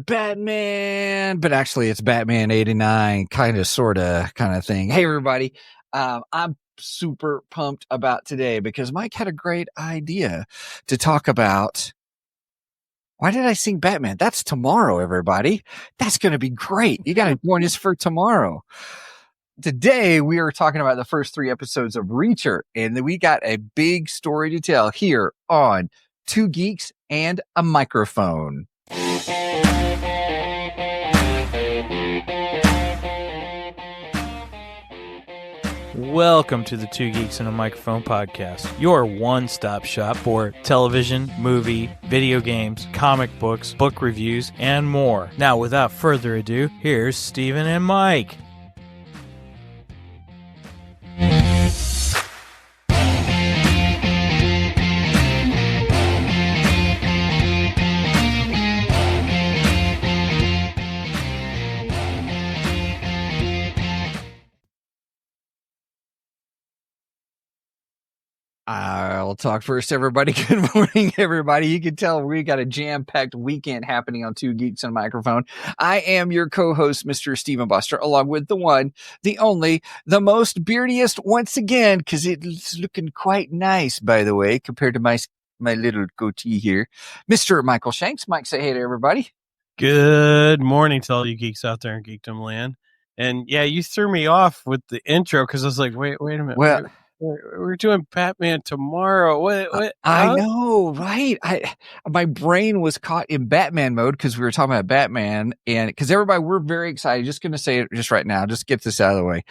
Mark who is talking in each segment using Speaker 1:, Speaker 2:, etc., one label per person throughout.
Speaker 1: Batman, but actually it's Batman 89, kind of thing. Hey everybody, I'm super pumped about today because Mike had a great idea to talk about. Why did I sing Batman? That's tomorrow, everybody. That's going to be great. You got to join us for tomorrow. Today, we are talking about the first 3 episodes of Reacher, and we got a big story to tell here on 2 Geeks and a Microphone.
Speaker 2: Welcome to the 2 Geeks and a Microphone podcast, your one-stop shop for television, movie, video games, comic books, book reviews, and more. Now, without further ado, here's Steven and Mike.
Speaker 1: I'll talk first, everybody. Good morning, everybody. You can tell we got a jam-packed weekend happening on 2 Geeks and a Microphone. I am your co-host, Mr. Stephen Buster, along with the one, the only, the most beardiest once again, because it's looking quite nice, by the way, compared to my little goatee here, Mr. Michael Shanks. Mike, say hey to everybody.
Speaker 3: Good morning to all you geeks out there in Geekdom land. And yeah, you threw me off with the intro because I was like, wait a minute.
Speaker 1: Well,
Speaker 3: we're doing Batman tomorrow. What?
Speaker 1: I know, right? My brain was caught in Batman mode because we were talking about Batman, and because everybody, we're very excited. Just going to say it just right now, just get this out of the way.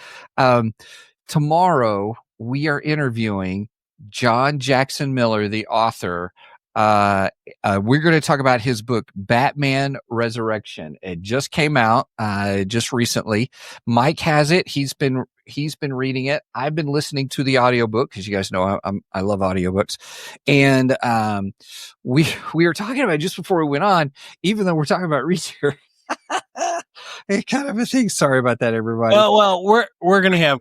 Speaker 1: Tomorrow we are interviewing John Jackson Miller, the author. We're going to talk about his book, Batman Resurrection. It just came out just recently. Mike has it. He's been reading it. I've been listening to the audiobook because you guys know I love audiobooks. And we were talking about it just before we went on, even though we're talking about Reacher. It's kind of a thing. Sorry about that, everybody.
Speaker 3: Well, we're gonna have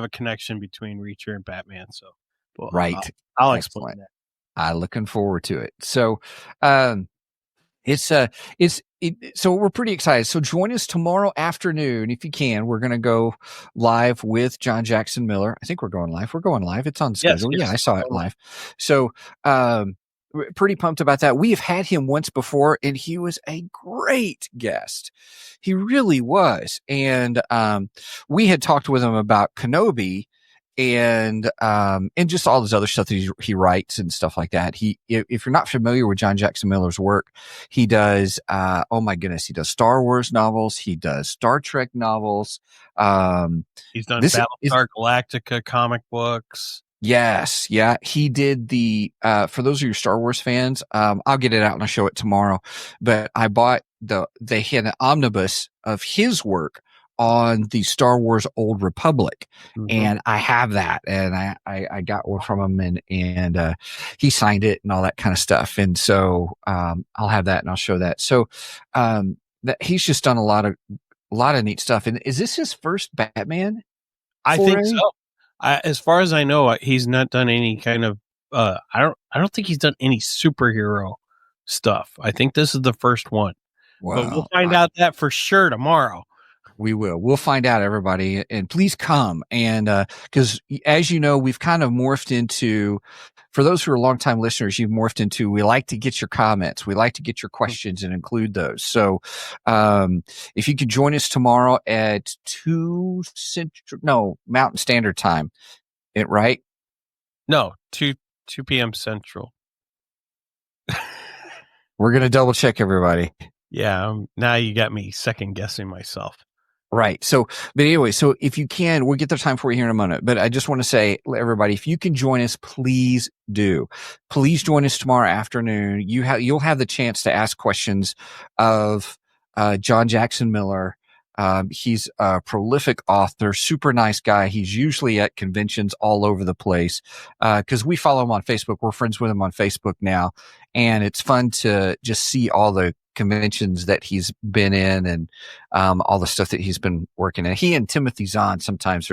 Speaker 3: a connection between Reacher and Batman. So
Speaker 1: right,
Speaker 3: I'll explain that.
Speaker 1: I'm looking forward to it. So, so we're pretty excited. So join us tomorrow afternoon if you can. We're going to go live with John Jackson Miller. I think we're going live. It's on schedule. Yes, I saw it live. So, pretty pumped about that. We have had him once before, and he was a great guest. He really was. And we had talked with him about Kenobi. And just all this other stuff that he writes and stuff like that. If you're not familiar with John Jackson Miller's work, he does, oh my goodness, he does Star Wars novels. He does Star Trek novels.
Speaker 3: He's done Battlestar Galactica comic books.
Speaker 1: Yes. Yeah. He did for those of you Star Wars fans, I'll get it out and I'll show it tomorrow, but I bought they had an omnibus of his work on the Star Wars Old Republic. Mm-hmm. And I have that, and I got one from him, and he signed it and all that kind of stuff. And so I'll have that and I'll show that. So that he's just done a lot of neat stuff. And is this his first Batman?
Speaker 3: I think so. As far as I know, he's not done any kind of I don't think he's done any superhero stuff. I think this is the first one. Wow. But we'll find out that for sure tomorrow.
Speaker 1: We will. We'll find out, everybody, and please come. And because, as you know, we've kind of morphed into, for those who are longtime listeners, you've morphed into, we like to get your comments. We like to get your questions and include those. So if you could join us tomorrow at 2 Mountain Standard Time, right?
Speaker 3: No, 2 p.m. Central.
Speaker 1: We're going to double check, everybody.
Speaker 3: Yeah, now you got me second guessing myself.
Speaker 1: Right. So, but anyway, so if you can, we'll get the time for you here in a minute. But I just want to say, everybody, if you can join us, please do. Please join us tomorrow afternoon. You'll have the chance to ask questions of John Jackson Miller. He's a prolific author, super nice guy. He's usually at conventions all over the place because we follow him on Facebook. We're friends with him on Facebook now, and it's fun to just see all the conventions that he's been in and all the stuff that he's been working in. He and Timothy Zahn sometimes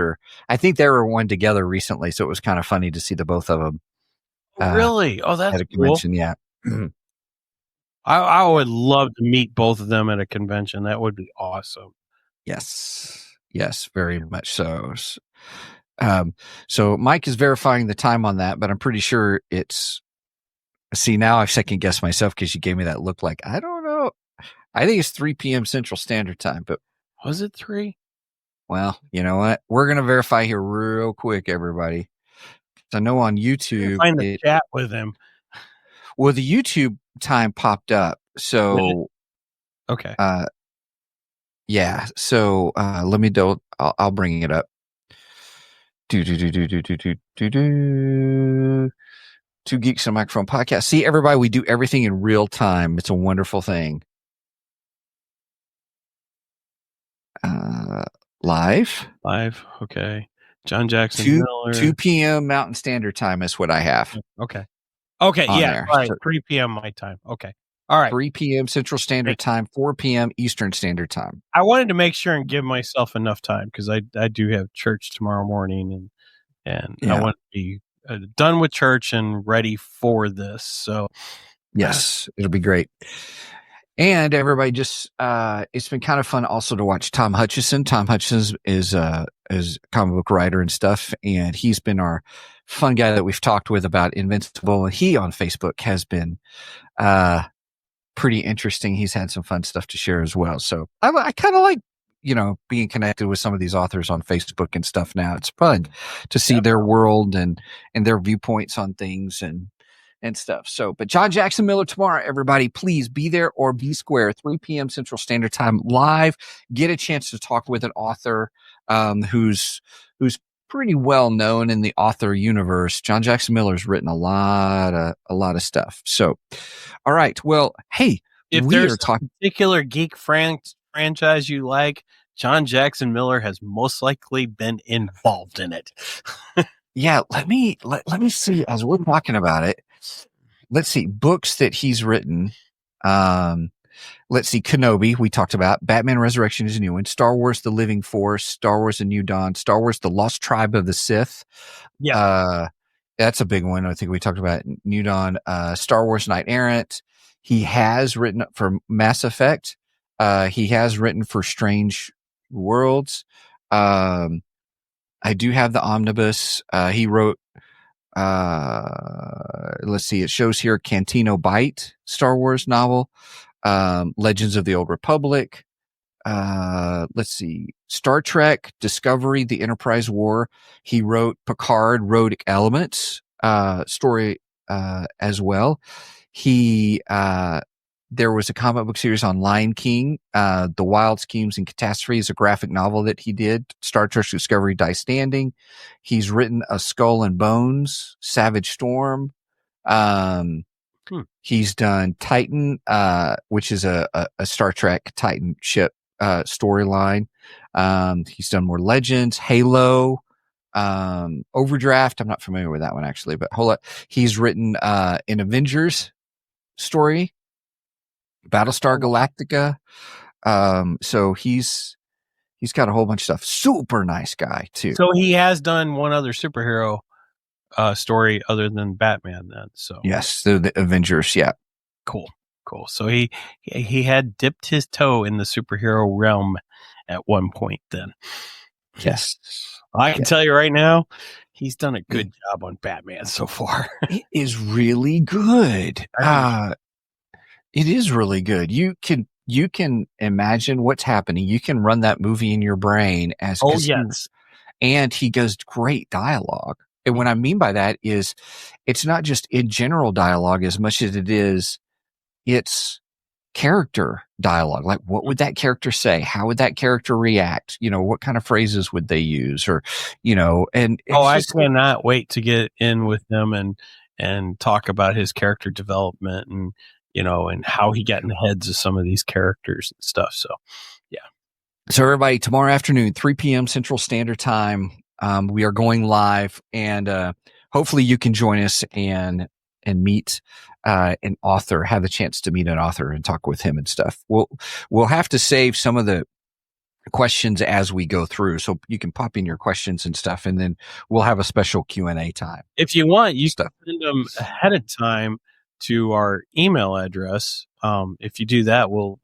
Speaker 1: I think they were one together recently, so it was kind of funny to see the both of them.
Speaker 3: Really? Oh, that's
Speaker 1: at a convention,
Speaker 3: cool.
Speaker 1: Yeah.
Speaker 3: I would love to meet both of them at a convention. That would be awesome.
Speaker 1: Yes, very much so. So Mike is verifying the time on that, but I'm pretty sure it's. See, now I second guess myself because you gave me that look. Like I don't know. I think it's 3 p.m. Central Standard Time, but
Speaker 3: was it 3?
Speaker 1: Well, you know what? We're gonna verify here real quick, everybody. I know on YouTube,
Speaker 3: find the chat with him.
Speaker 1: Well, the YouTube time popped up, so
Speaker 3: okay.
Speaker 1: Yeah. So let me do. I'll bring it up. Two Geeks and a Microphone podcast. See, everybody, we do everything in real time. It's a wonderful thing. Live.
Speaker 3: Okay. John Jackson
Speaker 1: 2 p.m. Mountain Standard Time is what I have.
Speaker 3: Okay. Yeah.
Speaker 1: There.
Speaker 3: All right. 3 p.m. my time. Okay. All right.
Speaker 1: 3 p.m. Central Standard Time, 4 p.m. Eastern Standard Time.
Speaker 3: I wanted to make sure and give myself enough time because I do have church tomorrow morning and I want to be done with church and ready for this. So
Speaker 1: yes, it'll be great. And everybody, just it's been kind of fun also to watch Tom Hutchison. Tom Hutchison is a comic book writer and stuff, and he's been our fun guy that we've talked with about Invincible. He on Facebook has been pretty interesting. He's had some fun stuff to share as well. So I kind of like, being connected with some of these authors on Facebook and stuff now. It's fun to see their world and their viewpoints on things and stuff. So, but John Jackson Miller tomorrow, everybody, please be there or be square, 3 p.m. Central Standard Time live. Get a chance to talk with an author who's pretty well known in the author universe. John Jackson Miller's written a lot of stuff. So, all right. Well, hey,
Speaker 3: if there's a particular geek franchise you like, John Jackson Miller has most likely been involved in it.
Speaker 1: Yeah, let me see as we're talking about it. Let's see books that he's written. Let's see, Kenobi, we talked about. Batman Resurrection is a new one. Star Wars The Living Force, Star Wars A New Dawn, Star Wars The Lost Tribe of the Sith.
Speaker 3: Yeah.
Speaker 1: That's a big one. I think we talked about New Dawn. Star Wars Knight Errant. He has written for Mass Effect. He has written for Strange Worlds. I do have the omnibus. He wrote, let's see, it shows here Cantino Bite, Star Wars novel. Legends of the Old Republic. Let's see, Star Trek, Discovery, The Enterprise War. He wrote Picard, Rogue Elements, story, as well. He, there was a comic book series on Lion King, The Wild Schemes and Catastrophes, a graphic novel that he did. Star Trek Discovery, Die Standing. He's written A Skull and Bones, Savage Storm. He's done Titan, which is a Star Trek Titan ship storyline. He's done more Legends, Halo, Overdraft. I'm not familiar with that one actually, but hold up. He's written an Avengers story, Battlestar Galactica. So he's got a whole bunch of stuff. Super nice guy too.
Speaker 3: So he has done one other superhero story other than Batman then. So
Speaker 1: yes, the Avengers. Yeah.
Speaker 3: Cool. So he had dipped his toe in the superhero realm at one point then.
Speaker 1: Yes.
Speaker 3: I can tell you right now, he's done a good job on Batman so far.
Speaker 1: It is really good. It is really good. You can imagine what's happening. You can run that movie in your brain as
Speaker 3: yes.
Speaker 1: And he does great dialogue. And what I mean by that is it's not just in general dialogue as much as it's character dialogue. Like what would that character say? How would that character react? What kind of phrases would they use? Or, and
Speaker 3: I cannot wait to get in with them and talk about his character development and, and how he got in the heads of some of these characters and stuff. So, yeah.
Speaker 1: So everybody, tomorrow afternoon, 3 p.m. Central Standard Time, we are going live, and hopefully you can join us and meet an author, have the chance to meet an author and talk with him and stuff. We'll have to save some of the questions as we go through, so you can pop in your questions and stuff, and then we'll have a special Q&A time.
Speaker 3: If you want, you can send them ahead of time to our email address. If you do that, we'll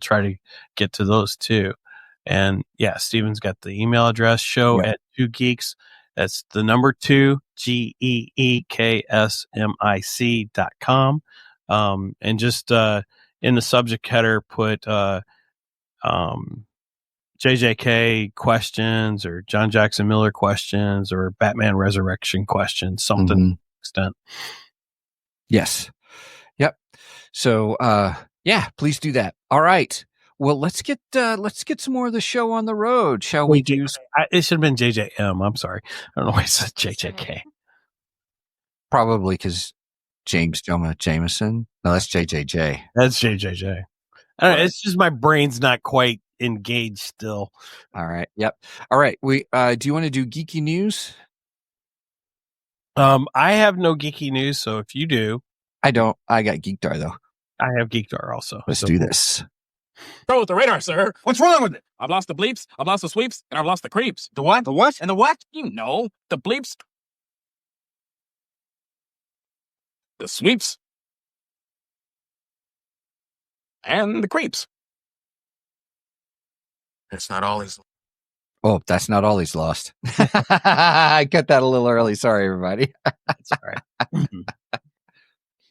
Speaker 3: try to get to those too. And yeah, Steven's got the email address, show at 2geeks. That's the number 2 GEEKSMIC.com. And just in the subject header, put JJK questions or John Jackson Miller questions or Batman Resurrection questions, something to that extent.
Speaker 1: Yes. Yep. So yeah, please do that. All right. Well, let's get some more of the show on the road, shall we do?
Speaker 3: It should have been JJM. I'm sorry. I don't know why it said JJK.
Speaker 1: Probably because James Jonah Jameson. No, that's JJJ.
Speaker 3: That's JJJ. I don't know, it's just my brain's not quite engaged still.
Speaker 1: All right. Yep. All right. We do you want to do geeky news?
Speaker 3: I have no geeky news, so if you do.
Speaker 1: I don't. I got Geekdar though.
Speaker 3: I have Geekdar also.
Speaker 1: Let's do this.
Speaker 4: Go with the radar, sir. What's wrong with it? I've lost the bleeps, I've lost the sweeps, and I've lost the creeps. The what? The what? And the what? You know, the bleeps, the sweeps, and the creeps. That's not all he's...
Speaker 1: Oh, that's not all he's lost. I cut that a little early. Sorry, everybody.
Speaker 3: That's all right.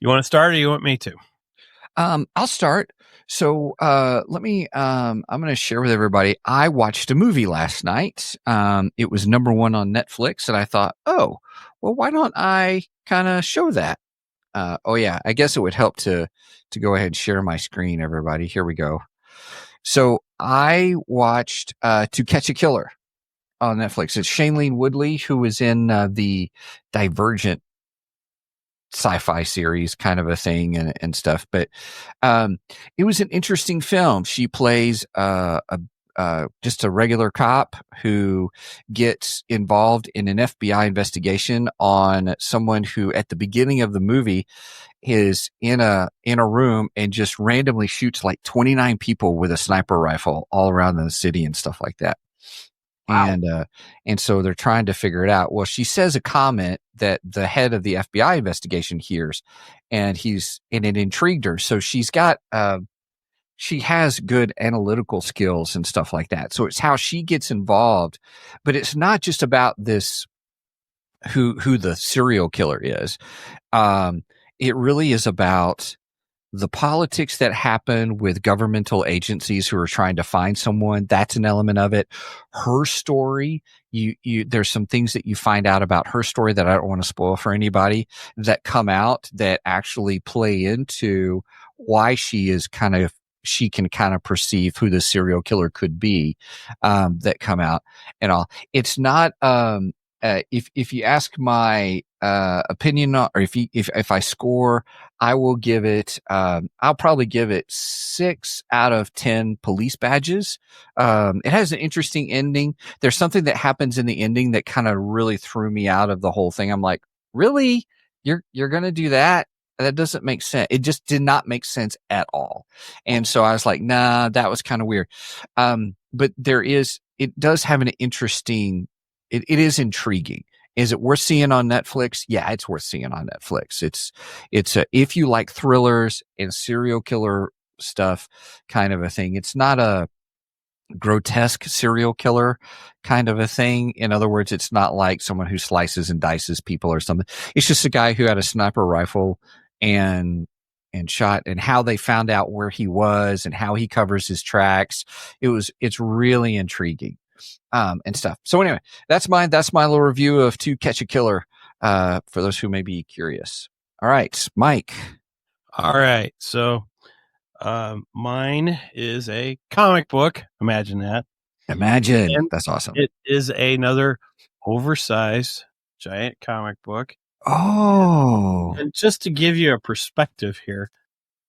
Speaker 3: You want to start or you want me to?
Speaker 1: I'll start. So let me I'm going to share with everybody. I watched a movie last night. It was number 1 on Netflix, and I thought, oh, well, why don't I kind of show that? Oh yeah, I guess it would help to go ahead and share my screen, everybody. Here we go. So I watched To Catch a Killer on Netflix. It's Shailene Woodley, who was in the Divergent sci-fi series kind of a thing and stuff. But it was an interesting film. She plays just a regular cop who gets involved in an FBI investigation on someone who at the beginning of the movie is in a room and just randomly shoots like 29 people with a sniper rifle all around the city and stuff like that. Wow. And so they're trying to figure it out. Well, she says a comment that the head of the FBI investigation hears, and it intrigued her. So she's got, she has good analytical skills and stuff like that. So it's how she gets involved, but it's not just about this, who the serial killer is. It really is about the politics that happen with governmental agencies who are trying to find someone. That's an element of it. Her story, there's some things that you find out about her story that I don't want to spoil for anybody that come out that actually play into why she can kind of perceive who the serial killer could be, that come out and all. It's not, if you ask my opinion, or if I score, I will give it. I'll probably give it 6 out of 10 police badges. It has an interesting ending. There's something that happens in the ending that kind of really threw me out of the whole thing. I'm like, really? You're gonna do that? That doesn't make sense. It just did not make sense at all. And so I was like, nah, that was kind of weird. But it does have an interesting. It is intriguing. Is it worth seeing on Netflix? Yeah, it's worth seeing on Netflix. It's if you like thrillers and serial killer stuff kind of a thing. It's not a grotesque serial killer kind of a thing. In other words, it's not like someone who slices and dices people or something. It's just a guy who had a sniper rifle and shot, and how they found out where he was and how he covers his tracks. It's really intriguing. And stuff. So anyway, that's my little review of To Catch a Killer, for those who may be curious. All right, Mike.
Speaker 3: All right. So, mine is a comic book. Imagine that.
Speaker 1: Imagine. And that's awesome.
Speaker 3: It is another oversized giant comic book.
Speaker 1: Oh.
Speaker 3: And just to give you a perspective here,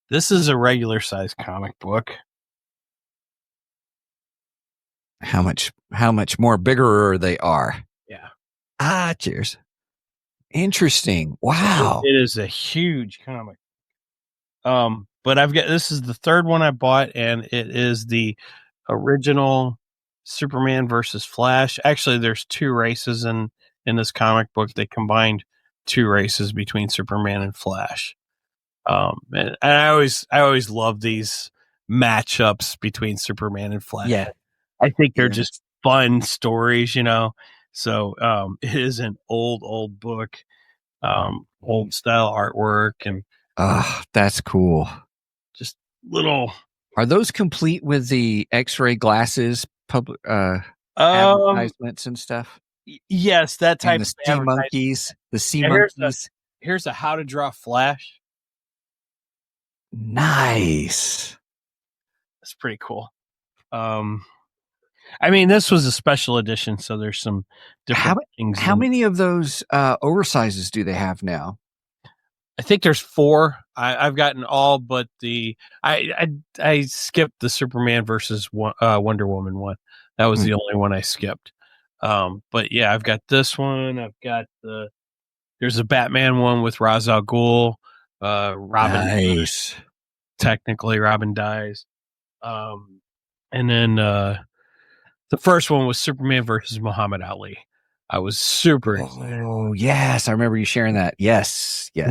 Speaker 3: this is a regular size comic book.
Speaker 1: How much more bigger they are.
Speaker 3: Yeah.
Speaker 1: Cheers. Interesting. Wow.
Speaker 3: It is a huge comic. But this is the third one I bought, and it is the original Superman versus Flash. Actually, there's 2 races in this comic book. They combined 2 races between Superman and Flash. And I always love these matchups between Superman and Flash.
Speaker 1: Yeah.
Speaker 3: I think they're just fun stories, So it is an old book, old style artwork, and
Speaker 1: that's cool.
Speaker 3: just little.
Speaker 1: Are those complete with the X-ray glasses, public advertisements and stuff?
Speaker 3: Yes, that type
Speaker 1: And the
Speaker 3: of
Speaker 1: sea monkeys, the sea monkeys.
Speaker 3: Here's a how to draw Flash.
Speaker 1: Nice.
Speaker 3: That's pretty cool. I mean, this was a special edition, so there's some different things.
Speaker 1: How many of those oversizes do they have now?
Speaker 3: I think there's 4. I've gotten all but I skipped the Superman versus Wonder Woman one. That was the only one I skipped. But yeah, I've got this one. I've got there's a Batman one with Ra's al Ghul. Robin.
Speaker 1: Nice.
Speaker 3: Technically, Robin dies. And then the first one was Superman versus Muhammad Ali. I was super excited.
Speaker 1: Oh, yes. I remember you sharing that. Yes.
Speaker 3: Yeah.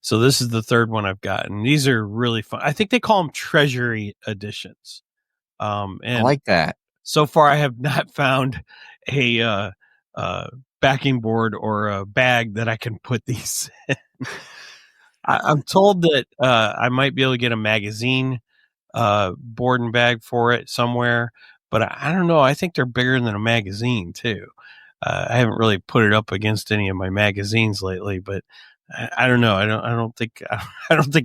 Speaker 3: So this is the third one I've gotten. These are really fun. I think they call them treasury editions. And
Speaker 1: I like that.
Speaker 3: So far, I have not found a backing board or a bag that I can put these in. I'm told that I might be able to get a magazine board and bag for it somewhere, but I don't know. I think they're bigger than a magazine too. I haven't really put it up against any of my magazines lately, but I don't know. I don't think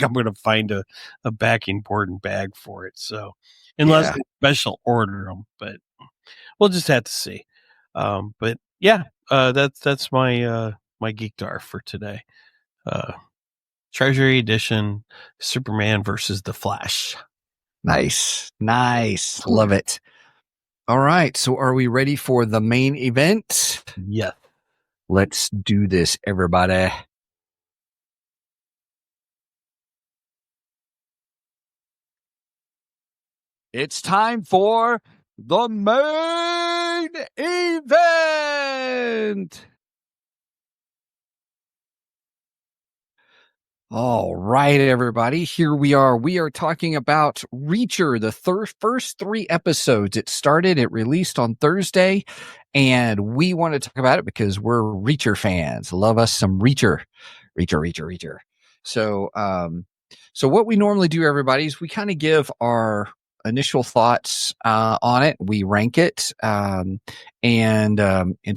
Speaker 3: I'm going to find a backing board and bag for it. So unless I special order them, but we'll just have to see. But yeah, that's my my Geekdar for today. Treasury Edition, Superman versus the Flash.
Speaker 1: Nice. Love it. All right. So are we ready for the main event?
Speaker 3: Yes.
Speaker 1: Let's do this, everybody. It's time for the main event. All right, everybody. Here we are. We are talking about Reacher, the first 3 episodes. It released on Thursday, and we want to talk about it because we're Reacher fans. Love us some Reacher. So what we normally do, everybody, is we kind of give our initial thoughts on it. We rank it, and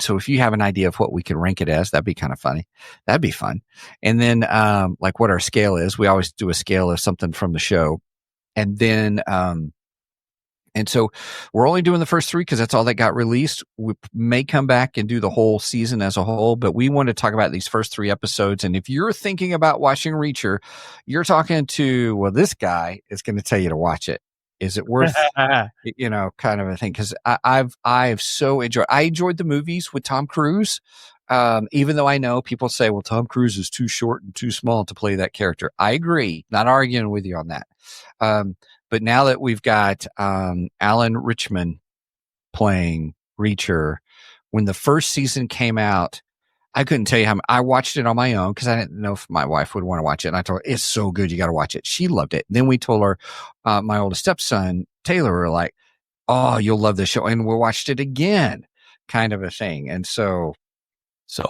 Speaker 1: so if you have an idea of what we could rank it as, that'd be kind of funny. That'd be fun. And then like what our scale is, we always do a scale of something from the show, and then and so we're only doing the first 3 because that's all that got released. We may come back and do the whole season as a whole, but we want to talk about these first 3 episodes. And if you're thinking about watching Reacher, you're talking to, well, this guy is going to tell you to watch it. Is it worth, kind of a thing? Because I've so enjoyed. I enjoyed the movies with Tom Cruise, even though I know people say, well, Tom Cruise is too short and too small to play that character. I agree. Not arguing with you on that. But now that we've got Alan Rickman playing Reacher, when the first season came out, I couldn't tell you how I watched it on my own because I didn't know if my wife would want to watch it. And I told her, it's so good. You got to watch it. She loved it. Then we told her, my oldest stepson, Taylor, were like, oh, you'll love the show. And we watched it again, kind of a thing. And so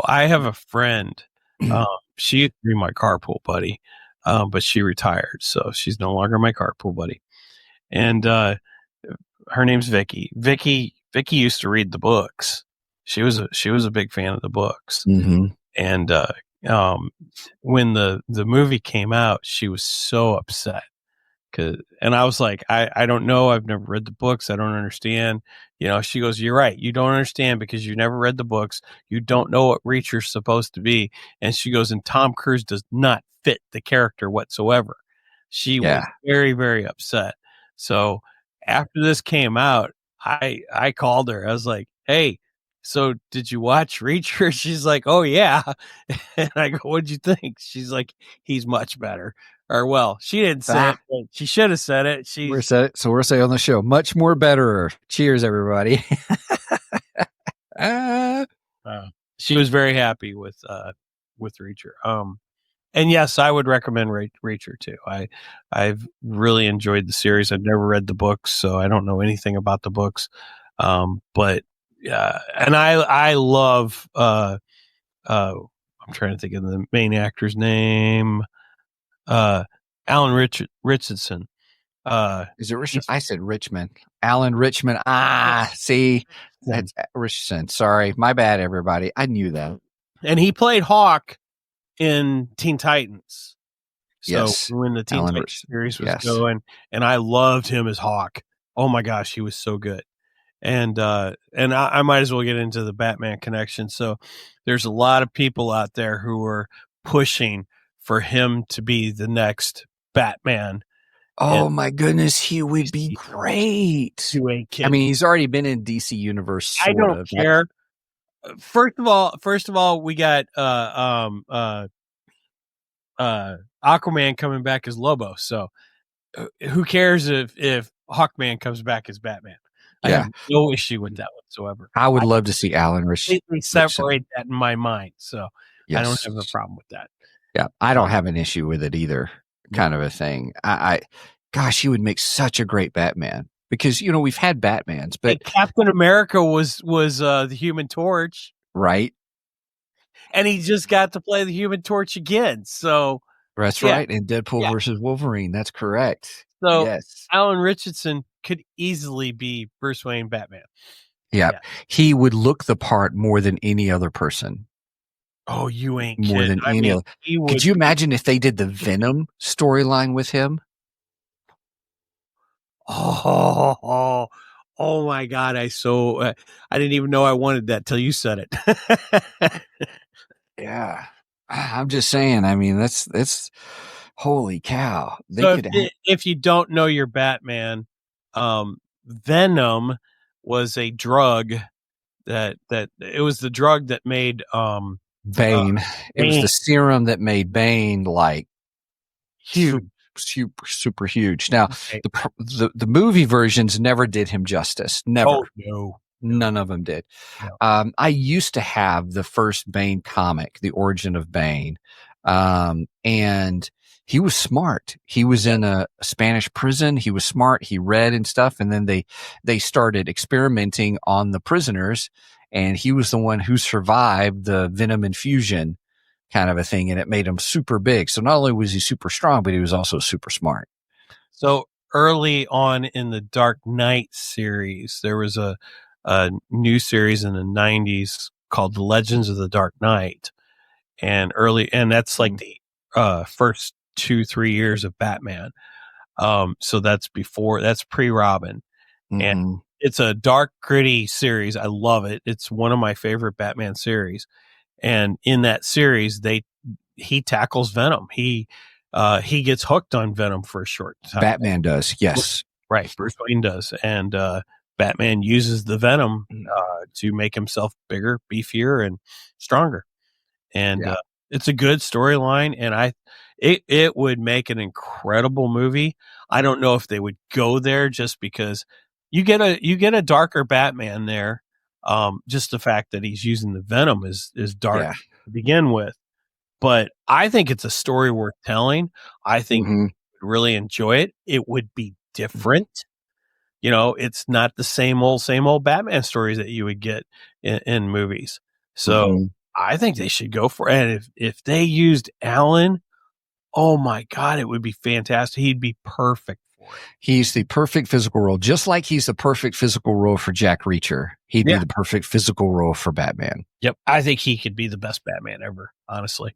Speaker 3: I have a friend. She used to be my carpool buddy, but she retired. So she's no longer my carpool buddy. And her name's Vicky. Vicky used to read the books. She was a big fan of the books.
Speaker 1: Mm-hmm.
Speaker 3: And when the movie came out, she was so upset. And I was like, I don't know. I've never read the books. I don't understand. She goes, you're right. You don't understand because you never read the books. You don't know what Reacher's supposed to be. And she goes, and Tom Cruise does not fit the character whatsoever. She was very, very upset. So after this came out, I called her. I was like, hey, so did you watch Reacher? She's like, oh yeah. And I go, what'd you think? She's like, he's much better. Or well, she didn't say it, but she should have said it.
Speaker 1: We're saying on the show, much more better. Cheers, everybody.
Speaker 3: She was very happy with Reacher. And yes, I would recommend Reacher too. I've really enjoyed the series. I've never read the books, so I don't know anything about the books. But yeah, and I love I'm trying to think of the main actor's name. Alan Richardson.
Speaker 1: Is it Richard? I said Richmond. Alan Richmond. See, that's Richardson. Sorry, my bad, everybody. I knew that.
Speaker 3: And he played Hawk in Teen Titans. So
Speaker 1: yes,
Speaker 3: when the Teen
Speaker 1: Alan
Speaker 3: Titans series was
Speaker 1: yes.
Speaker 3: going, and I loved him as Hawk. Oh my gosh, he was so good. And I might as well get into the Batman connection. So there's a lot of people out there who are pushing for him to be the next Batman.
Speaker 1: Oh my goodness, he would be great. I mean, he's already been in DC Universe.
Speaker 3: I don't care. First of all, we got Aquaman coming back as Lobo. So who cares if Hawkman comes back as Batman? I have no issue with that whatsoever.
Speaker 1: I would love to see Alan Richardson.
Speaker 3: Separate that in my mind. So I don't have a problem with that.
Speaker 1: Yeah, I don't have an issue with it either. Kind of a thing. Gosh, he would make such a great Batman because we've had Batmans, but
Speaker 3: Captain America was the Human Torch,
Speaker 1: right?
Speaker 3: And he just got to play the Human Torch again. So
Speaker 1: that's right. And Deadpool versus Wolverine. That's correct.
Speaker 3: So
Speaker 1: yes,
Speaker 3: Alan Richardson could easily be Bruce Wayne Batman.
Speaker 1: Yeah, he would look the part more than any other person.
Speaker 3: Oh, you ain't
Speaker 1: more
Speaker 3: kidding.
Speaker 1: than any other. Could you imagine if they did the Venom storyline with him?
Speaker 3: Oh my God. I didn't even know I wanted that till you said it.
Speaker 1: Yeah. I'm just saying, I mean, that's holy cow.
Speaker 3: If you don't know your Batman, Venom was a drug that it was the drug that made
Speaker 1: Bane. It was the serum that made Bane like
Speaker 3: huge.
Speaker 1: Super huge. Now, the movie versions never did him justice. Never.
Speaker 3: Oh, no.
Speaker 1: None of them did. No. I used to have the first Bane comic, The Origin of Bane. And he was smart. He was in a Spanish prison. He was smart. He read and stuff. And then they started experimenting on the prisoners. And he was the one who survived the venom infusion kind of a thing. And it made him super big. So not only was he super strong, but he was also super smart.
Speaker 3: So early on in the Dark Knight series, there was a new series in the 90s called The Legends of the Dark Knight. And that's like the first 2-3 years of Batman. So that's pre-Robin. And it's a dark, gritty series. I love it. It's one of my favorite Batman series. And in that series, he tackles Venom. He gets hooked on Venom for a short time.
Speaker 1: Batman does, yes.
Speaker 3: Right, Bruce Wayne does. And Batman uses the Venom to make himself bigger, beefier, and stronger. And it's a good storyline, and it would make an incredible movie. I don't know if they would go there just because you get a darker Batman there. Just the fact that he's using the Venom is dark to begin with. But I think it's a story worth telling. I think you would really enjoy it. It would be different. It's not the same old Batman stories that you would get in movies. So I think they should go for it. And if they used Alan, oh my God, it would be fantastic. He'd be perfect for it.
Speaker 1: He's the perfect physical role, just like he's the perfect physical role for Jack Reacher. He'd be the perfect physical role for Batman.
Speaker 3: Yep. I think he could be the best Batman ever, honestly.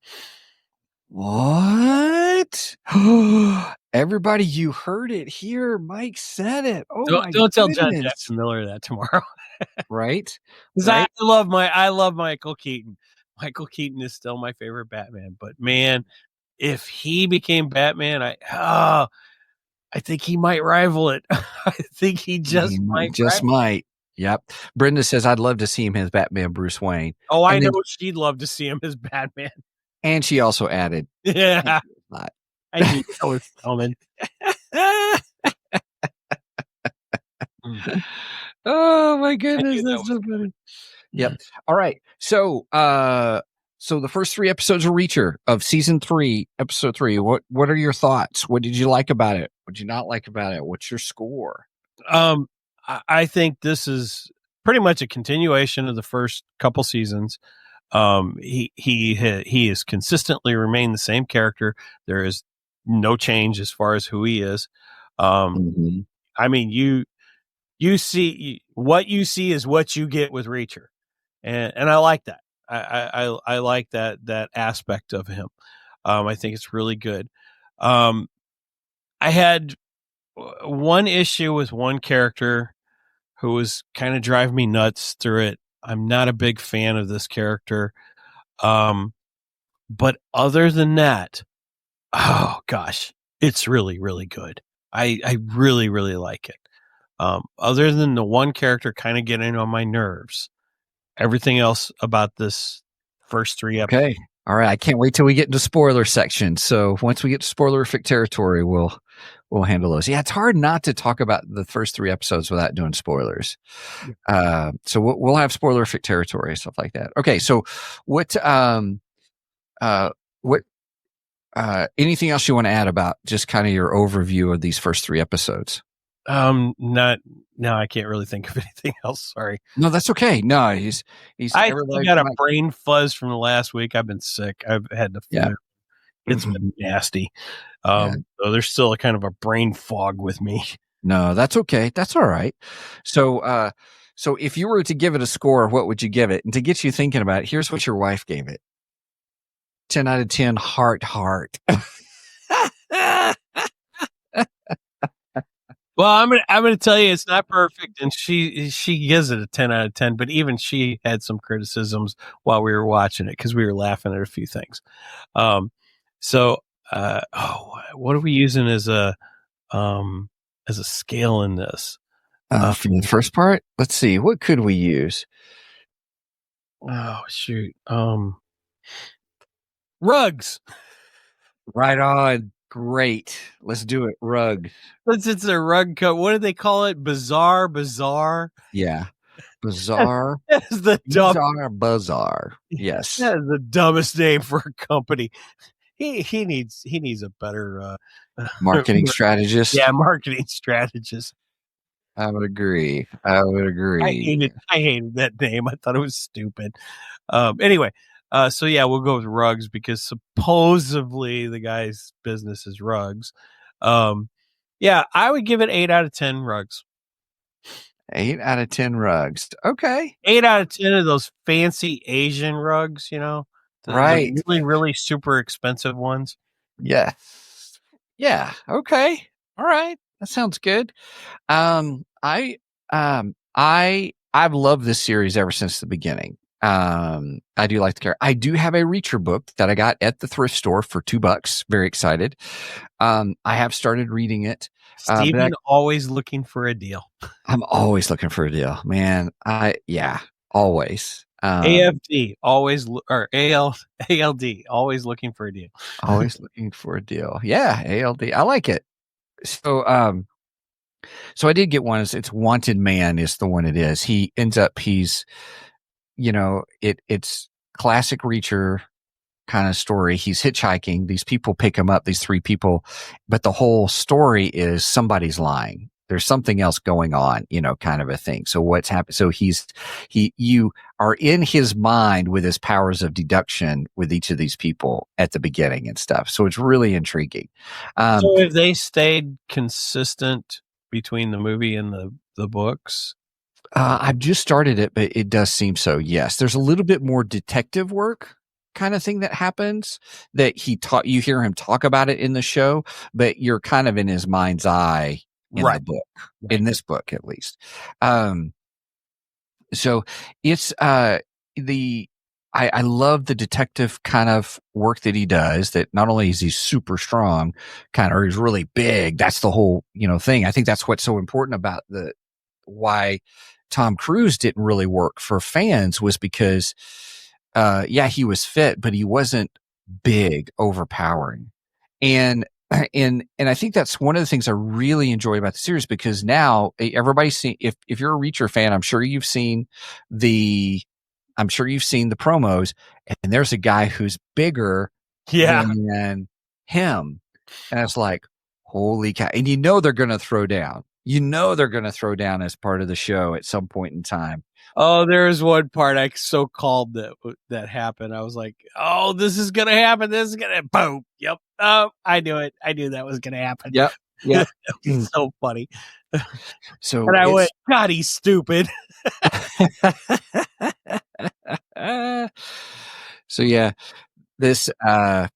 Speaker 1: What? Everybody, you heard it here. Mike said it. Oh,
Speaker 3: don't tell John Jackson Miller that tomorrow.
Speaker 1: Right?
Speaker 3: I love Michael Keaton. Michael Keaton is still my favorite Batman. But man, if he became Batman, I think he might rival it. I think he might.
Speaker 1: Yep. Brenda says, I'd love to see him as Batman Bruce Wayne.
Speaker 3: Oh, I know she'd love to see him as Batman.
Speaker 1: And she also added,
Speaker 3: yeah, I knew that was coming.
Speaker 1: Oh my goodness, that's so funny. Yep. All right. So So the first 3 episodes of Reacher of season 3, episode 3. What are your thoughts? What did you like about it? What did you not like about it? What's your score?
Speaker 3: I think this is pretty much a continuation of the first couple seasons. He has consistently remained the same character. There is no change as far as who he is. I mean, you see what you see is what you get with Reacher, and I like that. I like that aspect of him. I think it's really good. I had one issue with one character who was kind of driving me nuts through it. I'm not a big fan of this character. But other than that, oh gosh, it's really, really good. I really, really like it. Other than the one character kind of getting on my nerves, everything else about this first 3 episodes.
Speaker 1: Okay. All right. I can't wait till we get into spoiler section. So once we get to spoilerific territory, we'll handle those. Yeah, it's hard not to talk about the first 3 episodes without doing spoilers. So we'll have spoilerific territory and stuff like that. Okay. So what anything else you want to add about just kind of your overview of these first 3 episodes?
Speaker 3: I can't really think of anything else. Sorry.
Speaker 1: No, that's okay. No, I
Speaker 3: still got a brain fuzz from the last week. I've been sick. I've had the flu.
Speaker 1: Yeah.
Speaker 3: It's been nasty. So there's still a kind of a brain fog with me.
Speaker 1: No, that's okay. That's all right. So, so if you were to give it a score, what would you give it? And to get you thinking about it, here's what your wife gave it. 10 out of 10 heart.
Speaker 3: Well, I'm gonna tell you it's not perfect, and she gives it a 10 out of 10. But even she had some criticisms while we were watching it because we were laughing at a few things. So what are we using as a scale in this?
Speaker 1: For the first part, let's see, what could we use?
Speaker 3: Oh shoot, rugs.
Speaker 1: Right on. Great. Let's do it. Rug.
Speaker 3: It's a rug coat. What do they call it? Bizarre.
Speaker 1: Yeah. Bizarre.
Speaker 3: That's the
Speaker 1: Bizarre. Yes.
Speaker 3: That is the dumbest name for a company. He needs a better
Speaker 1: marketing strategist.
Speaker 3: Yeah, marketing strategist.
Speaker 1: I would agree. I
Speaker 3: hated that name. I thought it was stupid. Anyway, so yeah, we'll go with rugs because supposedly the guy's business is rugs. Yeah, I would give it 8 out of 10 rugs.
Speaker 1: 8 out of 10 rugs. Okay.
Speaker 3: 8 out of 10 of those fancy Asian rugs,
Speaker 1: right.
Speaker 3: The really, really super expensive ones.
Speaker 1: Yeah. Yeah. Okay. All right. That sounds good. I've loved this series ever since the beginning. I do like the character. I do have a Reacher book that I got at the thrift store for $2. Very excited. I have started reading it.
Speaker 3: Steven always looking for a deal.
Speaker 1: I'm always looking for a deal, man. Always.
Speaker 3: AFD always or ALD always looking for a deal.
Speaker 1: Always looking for a deal. Yeah, ALD. I like it. So I did get one. It's Wanted Man is the one it is. He's it's classic Reacher kind of story. He's hitchhiking. These people pick him up, these 3 people, but the whole story is somebody's lying. There's something else going on, kind of a thing. So what's happened? So you are in his mind with his powers of deduction with each of these people at the beginning and stuff. So it's really intriguing.
Speaker 3: So have they stayed consistent between the movie and the books?
Speaker 1: I've just started it, but it does seem so. Yes. There's a little bit more detective work kind of thing that happens that you hear him talk about it in the show, but you're kind of in his mind's eye in the book, in this book, at least. So it's, I love the detective kind of work that he does, that not only is he super strong or he's really big. That's the whole, thing. I think that's what's so important about why Tom Cruise didn't really work for fans was because, he was fit, but he wasn't big, overpowering. And I think that's one of the things I really enjoy about the series, because now everybody's seen, if you're a Reacher fan, I'm sure you've seen the I'm sure you've seen the promos, and there's a guy who's bigger than him. And it's like, holy cow. And they're going to throw down. They're going to throw down as part of the show at some point in time.
Speaker 3: Oh, there's one part I so called that happened. I was like, oh, this is going to happen. This is going to boom. Yep. Oh, I knew it. I knew that was going to happen.
Speaker 1: Yep. Yep.
Speaker 3: So funny.
Speaker 1: So
Speaker 3: and I went, God, he's stupid.
Speaker 1: So yeah, this, I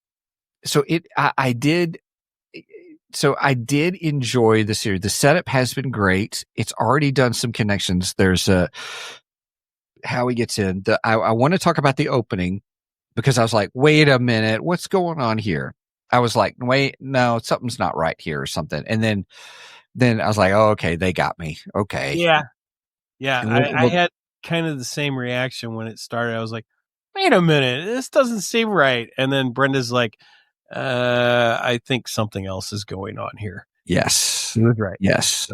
Speaker 1: did enjoy the series. The setup has been great. It's already done some connections. There's how he gets in. I want to talk about the opening because I was like, wait a minute, what's going on here? I was like, wait, no, something's not right here or something. And then I was like, oh, okay, they got me. Okay.
Speaker 3: Yeah. Yeah. I had kind of the same reaction when it started. I was like, wait a minute, this doesn't seem right. And then Brenda's like, I think something else is going on here.
Speaker 1: Yes.
Speaker 3: She was right.
Speaker 1: Yes.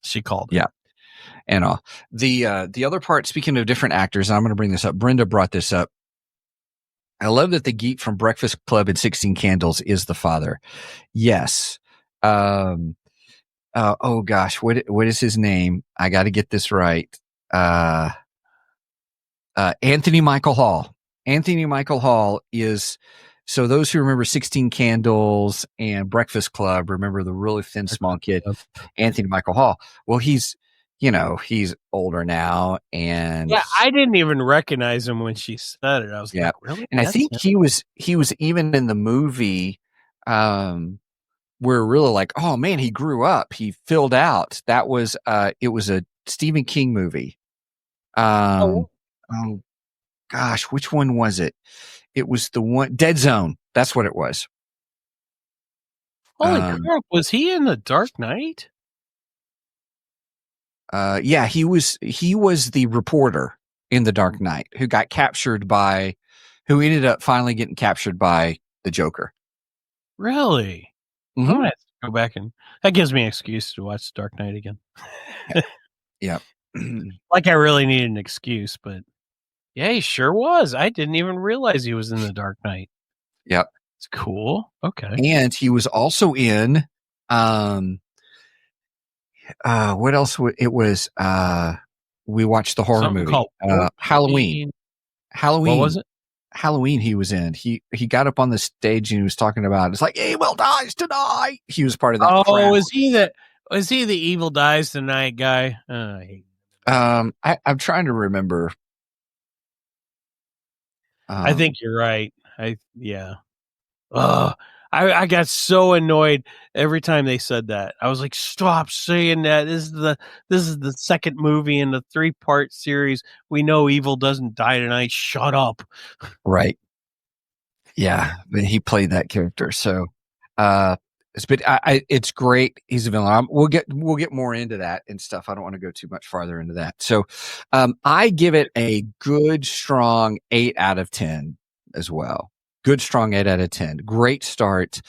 Speaker 3: She called it.
Speaker 1: Yeah. And the other part, speaking of different actors, and I'm going to bring this up. Brenda brought this up. I love that the geek from Breakfast Club and 16 Candles is the father. Yes. Oh gosh, what is his name? I got to get this right. Anthony Michael Hall. Anthony Michael Hall is, so those who remember 16 Candles and Breakfast Club, remember the really thin, small kid, Anthony Michael Hall. Well, he's older now, and
Speaker 3: yeah, I didn't even recognize him when she said it. I was like, really?
Speaker 1: And I think he was even in the movie, we're really like, oh man, he grew up, he filled out. That was it was a Stephen King movie. Oh gosh, which one was it? It was the one, Dead Zone. That's what it was.
Speaker 3: Holy crap! Was he in The Dark Knight?
Speaker 1: Yeah, he was the reporter in The Dark Knight who ended up finally getting captured by the Joker.
Speaker 3: Really?
Speaker 1: Mm-hmm.
Speaker 3: I'm gonna have to go back, and that gives me an excuse to watch Dark Knight again.
Speaker 1: Yeah.
Speaker 3: Like I really need an excuse, but yeah, he sure was. I didn't even realize he was in The Dark Knight.
Speaker 1: Yep.
Speaker 3: It's cool. Okay.
Speaker 1: And he was also in what else? It was we watched the horror
Speaker 3: Something
Speaker 1: movie
Speaker 3: called
Speaker 1: Halloween.
Speaker 3: What was it?
Speaker 1: Halloween. He was in. He got up on the stage and he was talking about, it's like Evil Dies Tonight. He was part of that.
Speaker 3: Oh, was he the Evil Dies Tonight guy?
Speaker 1: I'm trying to remember.
Speaker 3: I think you're right. I got so annoyed every time they said that. I was like, stop saying that. This is the second movie in the 3-part series. We know evil doesn't die tonight. Shut up.
Speaker 1: Right. Yeah, but he played that character. So it's great. He's a villain. We'll get more into that and stuff. I don't want to go too much farther into that. So I give it a good, strong 8 out of 10 as well. Good, strong 8 out of 10. Great start.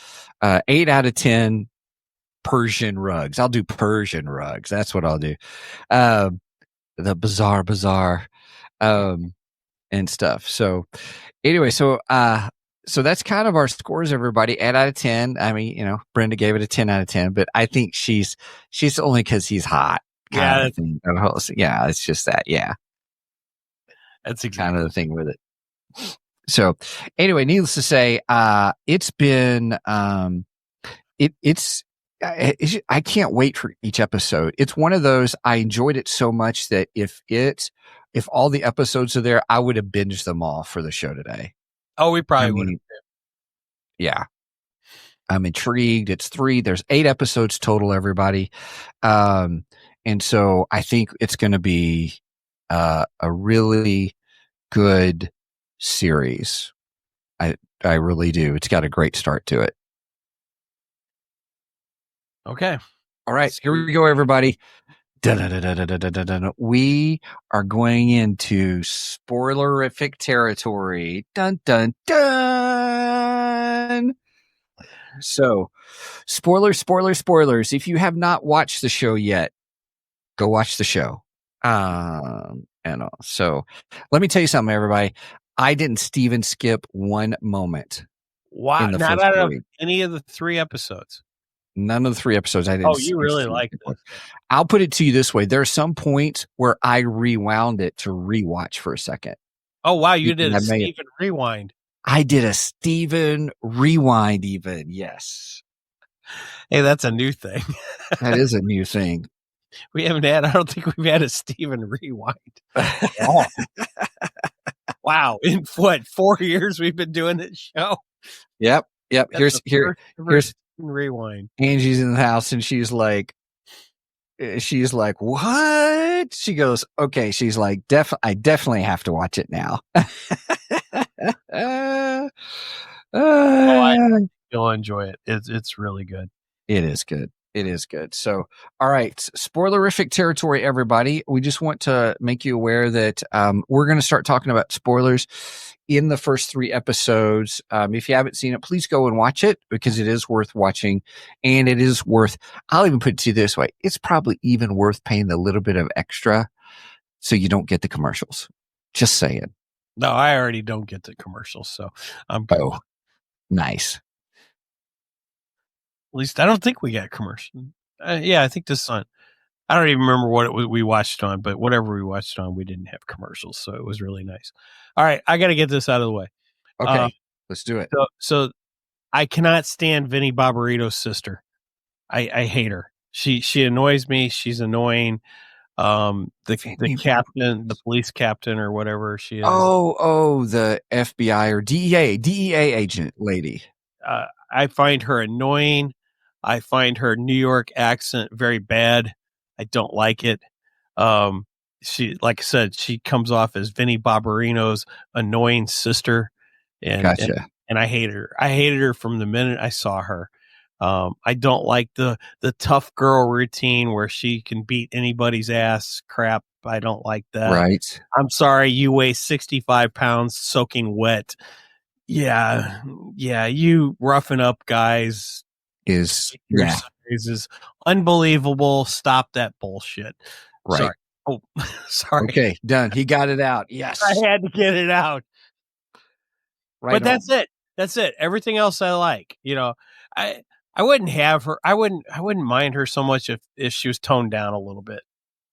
Speaker 1: 8 out of 10 Persian rugs. I'll do Persian rugs. That's what I'll do. The bazaar, and stuff. So anyway, so that's kind of our scores, everybody. 8 out of 10. I mean, Brenda gave it a 10 out of 10, but I think she's only because he's hot.
Speaker 3: Yeah.
Speaker 1: Yeah, it's just that. Yeah.
Speaker 3: That's exactly
Speaker 1: kind of the thing with it. So anyway, needless to say, it's been, I can't wait for each episode. It's one of those, I enjoyed it so much that if all the episodes are there, I would have binged them all for the show today.
Speaker 3: Oh, we probably would have.
Speaker 1: Yeah. I'm intrigued. It's 3. There's 8 episodes total, everybody. And so I think it's going to be a really good series. I really do. It's got a great start to it.
Speaker 3: Okay.
Speaker 1: All right. Here we go, everybody. We are going into spoilerific territory. Dun, dun, dun. So, spoilers. If you have not watched the show yet, go watch the show. And so let me tell you something, everybody. I didn't Steven skip one moment.
Speaker 3: Wow.
Speaker 1: In the
Speaker 3: Not
Speaker 1: first
Speaker 3: out of
Speaker 1: three.
Speaker 3: any of the 3 episodes.
Speaker 1: None of the 3 episodes I didn't.
Speaker 3: Oh, you really like this.
Speaker 1: I'll put it to you this way. There are some points where I rewound it to rewatch for a second.
Speaker 3: Oh, wow. You did a Steven rewind.
Speaker 1: I did a Steven rewind even. Yes.
Speaker 3: Hey, that's a new thing.
Speaker 1: That is a new thing.
Speaker 3: I don't think we've had a Steven rewind. Wow. In what, 4 years we've been doing this show?
Speaker 1: Yep.
Speaker 3: That's
Speaker 1: Here's
Speaker 3: rewind.
Speaker 1: Angie's in the house and she's like, what? She goes, okay. She's like, I definitely have to watch it now.
Speaker 3: You'll enjoy it. It's really good.
Speaker 1: It is good. It is good. So, all right, spoilerific territory, everybody. We just want to make you aware that we're going to start talking about spoilers in the first 3 episodes. If you haven't seen it, please go and watch it because it is worth watching, and it is worth. I'll even put it to you this way: it's probably even worth paying a little bit of extra so you don't get the commercials. Just saying.
Speaker 3: No, I already don't get the commercials, so I'm good.
Speaker 1: Oh, nice.
Speaker 3: At least I don't think we got commercial. Yeah, I think this on. I don't even remember what we watched on, but whatever we watched on, we didn't have commercials, so it was really nice. All right, I got to get this out of the way.
Speaker 1: Okay, let's do it.
Speaker 3: So I cannot stand Vinnie Barbarito's sister. I hate her. She annoys me. She's annoying. The captain, the police captain or whatever she is.
Speaker 1: Oh, the FBI or DEA agent lady.
Speaker 3: I find her annoying. I find her New York accent very bad. I don't like it. She, like I said, she comes off as Vinnie Barbarino's annoying sister, and
Speaker 1: gotcha.
Speaker 3: And I hate her. I hated her from the minute I saw her. I don't like the tough girl routine where she can beat anybody's ass crap. I don't like that.
Speaker 1: Right.
Speaker 3: I'm sorry, you weigh 65 pounds soaking wet. Yeah, you roughing up guys
Speaker 1: is
Speaker 3: unbelievable. Stop that bullshit.
Speaker 1: Right.
Speaker 3: Sorry. Oh, sorry.
Speaker 1: Okay, done. He got it out. Yes.
Speaker 3: I had to get it out. Right. But that's it. That's it. Everything else I like. You know, I wouldn't have her. I wouldn't mind her so much if she was toned down a little bit.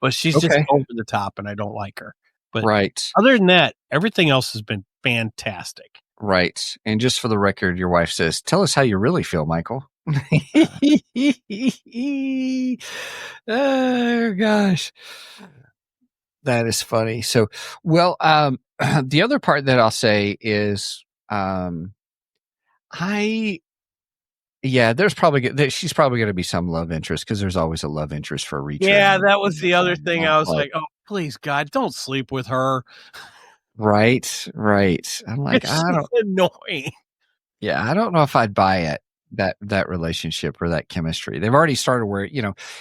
Speaker 3: But she's just over the top and I don't like her. But other than that, everything else has been fantastic.
Speaker 1: Right. And just for the record, your wife says, tell us how you really feel, Michael. Oh, gosh. That is funny. So, well, the other part that I'll say is, there's probably she's probably going to be some love interest because there's always a love interest for Reacher.
Speaker 3: Yeah, that was the other thing. I was like, oh, please, God, don't sleep with her.
Speaker 1: Right. I'm like,
Speaker 3: she's annoying.
Speaker 1: Yeah, I don't know if I'd buy it. That relationship or that chemistry. They've already started where,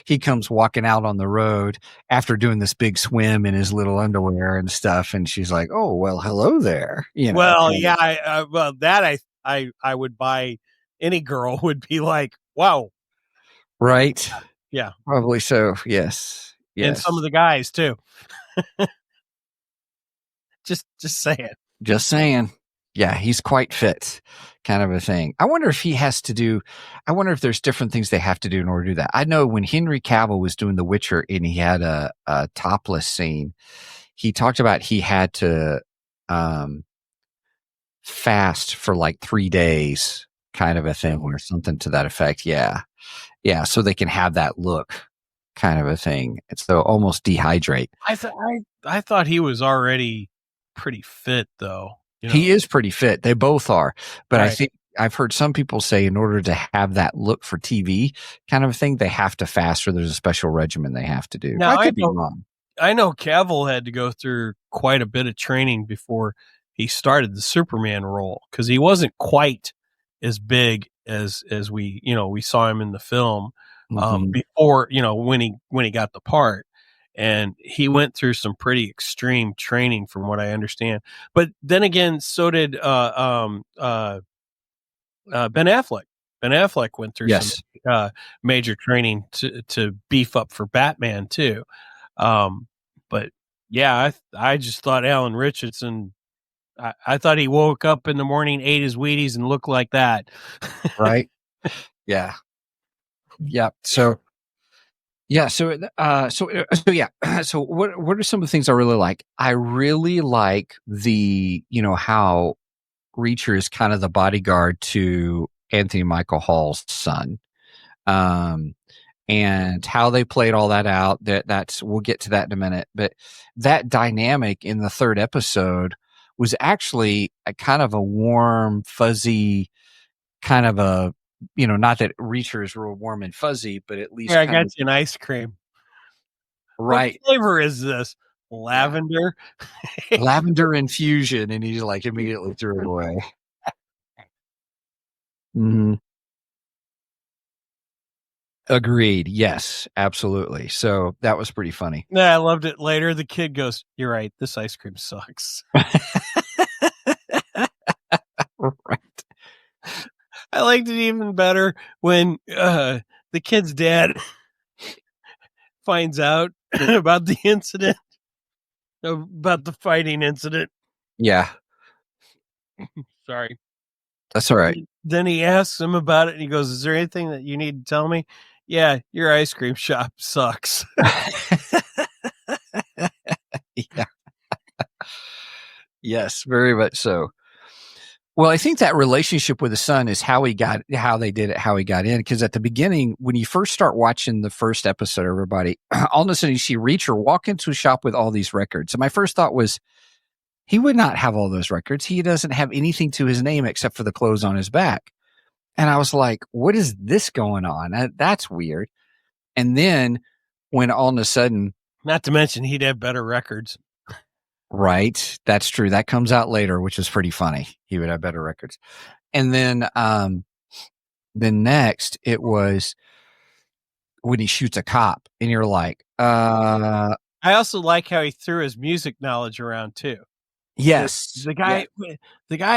Speaker 1: he comes walking out on the road after doing this big swim in his little underwear and stuff. And she's like, oh, well, hello there.
Speaker 3: Well, yeah. I would buy. Any girl would be like, wow.
Speaker 1: Right.
Speaker 3: Yeah.
Speaker 1: Probably so. Yes.
Speaker 3: And some of the guys too. Just saying.
Speaker 1: Just saying. Yeah, he's quite fit, kind of a thing. I wonder if there's different things they have to do in order to do that. I know when Henry Cavill was doing The Witcher and he had a topless scene, he talked about he had to fast for like 3 days, kind of a thing, or something to that effect. Yeah. So they can have that look, kind of a thing. It's the almost dehydrate.
Speaker 3: I thought he was already pretty fit, though.
Speaker 1: He is pretty fit. They both are. But I think I've heard some people say in order to have that look for TV kind of a thing, they have to fast or there's a special regimen they have to do.
Speaker 3: Now,
Speaker 1: I could be wrong.
Speaker 3: I know Cavill had to go through quite a bit of training before he started the Superman role because he wasn't quite as big as we saw him in the film before, when he got the part. And he went through some pretty extreme training from what I understand. But then again, so did Ben Affleck. Ben Affleck went through some major training to beef up for Batman too. But Yeah, I just thought Alan Richardson. I thought he woke up in the morning, ate his Wheaties, and looked like that.
Speaker 1: Right? Yeah. Yeah. So yeah. So yeah. So what are some of the things I really like? I really like how Reacher is kind of the bodyguard to Anthony Michael Hall's son. And how they played all that out, that's we'll get to that in a minute. But that dynamic in the third episode was actually a kind of a warm, fuzzy kind of not that Reacher is real warm and fuzzy, but at least
Speaker 3: Here, I
Speaker 1: kind
Speaker 3: got
Speaker 1: of
Speaker 3: you an ice cream.
Speaker 1: right.
Speaker 3: What flavor is this? Lavender.
Speaker 1: Yeah. Lavender infusion, and he like immediately threw it away. Mm-hmm. Agreed. Yes, absolutely. So that was pretty funny.
Speaker 3: Yeah, I loved it. Later, the kid goes, "You're right. This ice cream sucks."
Speaker 1: Right.
Speaker 3: I liked it even better when the kid's dad finds out about the incident, about the fighting incident.
Speaker 1: Yeah,
Speaker 3: Sorry.
Speaker 1: that's all right.
Speaker 3: Then he asks him about it, and he goes, "Is there anything that you need to tell me?" "Yeah, your ice cream shop sucks."
Speaker 1: Yeah. Yes, very much so. Well, I think that relationship with the son is how he got in. Because at the beginning, when you first start watching the first episode, everybody, all of a sudden you see Reacher walk into a shop with all these records. And my first thought was, he would not have all those records. He doesn't have anything to his name except for the clothes on his back. And I was like, what is this going on? That's weird. And then when all of a sudden,
Speaker 3: Not to mention, he'd have better records.
Speaker 1: right. That's true. That comes out later, which is pretty funny. He would have better records. And then next it was when he shoots a cop and you're like,
Speaker 3: I also like how he threw his music knowledge around too.
Speaker 1: yes.
Speaker 3: The guy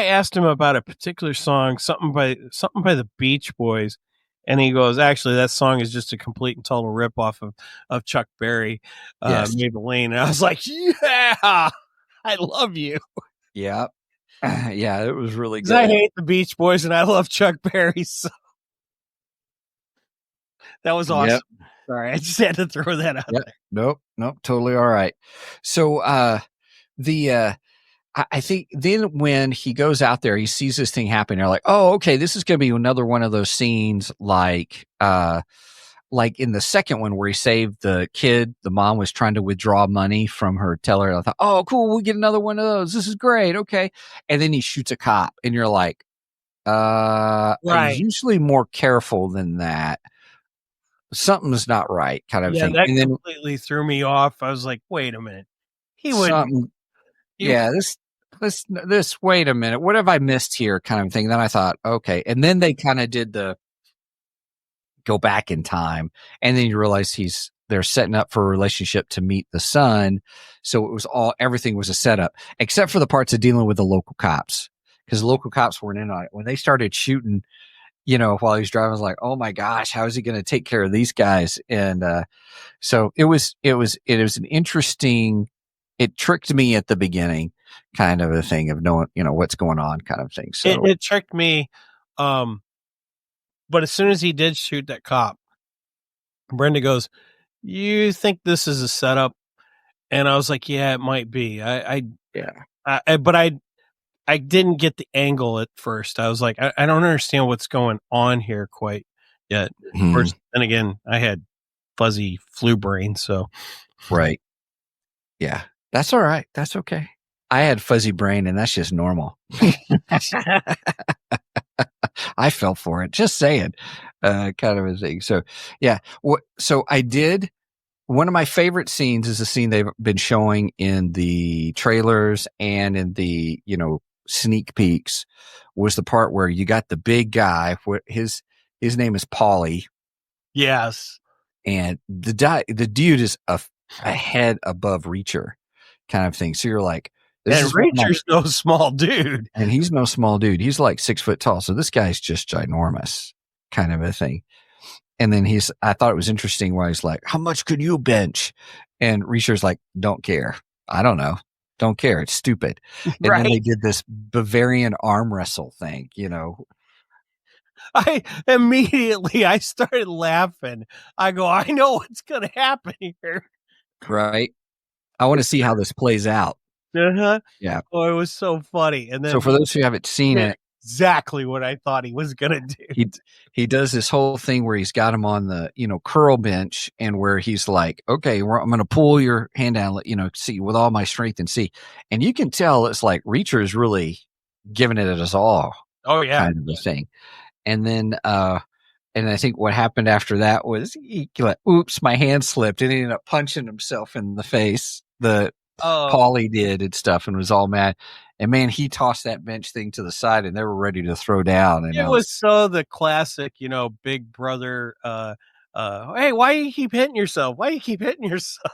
Speaker 3: asked him about a particular song, something by the Beach Boys. And he goes, "Actually, that song is just a complete and total ripoff of Chuck Berry,
Speaker 1: Yes.
Speaker 3: Maybelline." And I was like, "Yeah, I love you."
Speaker 1: Yeah. Yeah, it was really
Speaker 3: 'Cause I
Speaker 1: good.
Speaker 3: hate the Beach Boys and I love Chuck Berry. So that was awesome.
Speaker 1: Yep.
Speaker 3: Sorry, I just had to throw that out
Speaker 1: Yep.
Speaker 3: there.
Speaker 1: Nope. Totally all right. So I think then when he goes out there, he sees this thing happen. They're like, "Oh, okay, this is going to be another one of those scenes like in the second one where he saved the kid. The mom was trying to withdraw money from her teller. I thought, oh, cool, we'll get another one of those. This is great. Okay." And then he shoots a cop, and you're like, I'm
Speaker 3: Right.
Speaker 1: usually more careful than that. Something's not right, kind of
Speaker 3: Yeah,
Speaker 1: thing.
Speaker 3: that
Speaker 1: And then
Speaker 3: completely threw me off. I was like, "Wait a minute, he wouldn't."
Speaker 1: something, yeah, this. Wait a minute, what have I missed here, kind of thing. Then I thought, okay, and then they kind of did the go back in time, and then you realize they're setting up for a relationship to meet the son. So it was everything was a setup, except for the parts of dealing with the local cops, because the local cops weren't in on it when they started shooting. While he's driving, I was like, oh my gosh, how is he going to take care of these guys? And so it was an interesting. It tricked me at the beginning, kind of a thing of knowing, what's going on, kind of thing. So
Speaker 3: it tricked me. But as soon as he did shoot that cop, Brenda goes, "You think this is a setup?" And I was like, "Yeah, it might be." But I didn't get the angle at first. I was like, I don't understand what's going on here quite yet. Of course, then again, I had fuzzy flu brain, so
Speaker 1: right, yeah, that's all right. That's okay. I had fuzzy brain, and that's just normal. I fell for it. Just saying, kind of a thing. So, yeah. So I did. One of my favorite scenes is a scene they've been showing in the trailers and in the sneak peeks. Was the part where you got the big guy. His name is Paulie.
Speaker 3: Yes,
Speaker 1: and the dude is a head above Reacher, kind of thing. So you're like,
Speaker 3: and Reacher's no small dude.
Speaker 1: And he's no small dude. He's like 6 foot tall. So this guy's just ginormous, kind of a thing. And then I thought it was interesting why he's like, how much could you bench? And Reacher's like, don't care. I don't know. Don't care. It's stupid. And then they
Speaker 3: Right.
Speaker 1: did this Bavarian arm wrestle thing,
Speaker 3: I started laughing. I go, I know what's going to happen here.
Speaker 1: right? I want to see how this plays out.
Speaker 3: Uh-huh.
Speaker 1: Yeah.
Speaker 3: Oh, it was so funny. And then
Speaker 1: So for those who haven't seen it,
Speaker 3: exactly what I thought he was going to do.
Speaker 1: he does this whole thing where he's got him on the, curl bench, and where he's like, okay, I'm going to pull your hand down, see with all my strength and see. And you can tell it's like Reacher is really giving it his all.
Speaker 3: Oh, yeah.
Speaker 1: Kind of a thing. And then, and I think what happened after that was he like, oops, my hand slipped, and he ended up punching himself in the face. Paulie did and stuff, and was all mad. And man, he tossed that bench thing to the side, and they were ready to throw down. And
Speaker 3: it was so the classic, big brother. Hey, why you keep hitting yourself? Why you keep hitting yourself?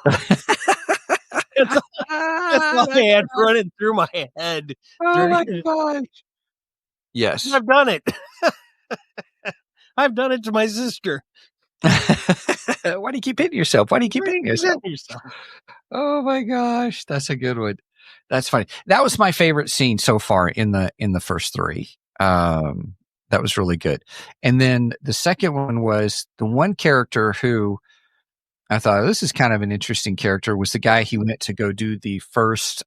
Speaker 3: It's all I had running through my head.
Speaker 1: Oh my gosh! Yes,
Speaker 3: I've done it. I've done it to my sister.
Speaker 1: Why do you keep hitting yourself? Why do you keep hitting yourself? Oh my gosh, that's a good one. That's funny. That was my favorite scene so far in the first three. That was really good. And then the second one was the one character who I thought, this is kind of an interesting character, was the guy he went to go do the first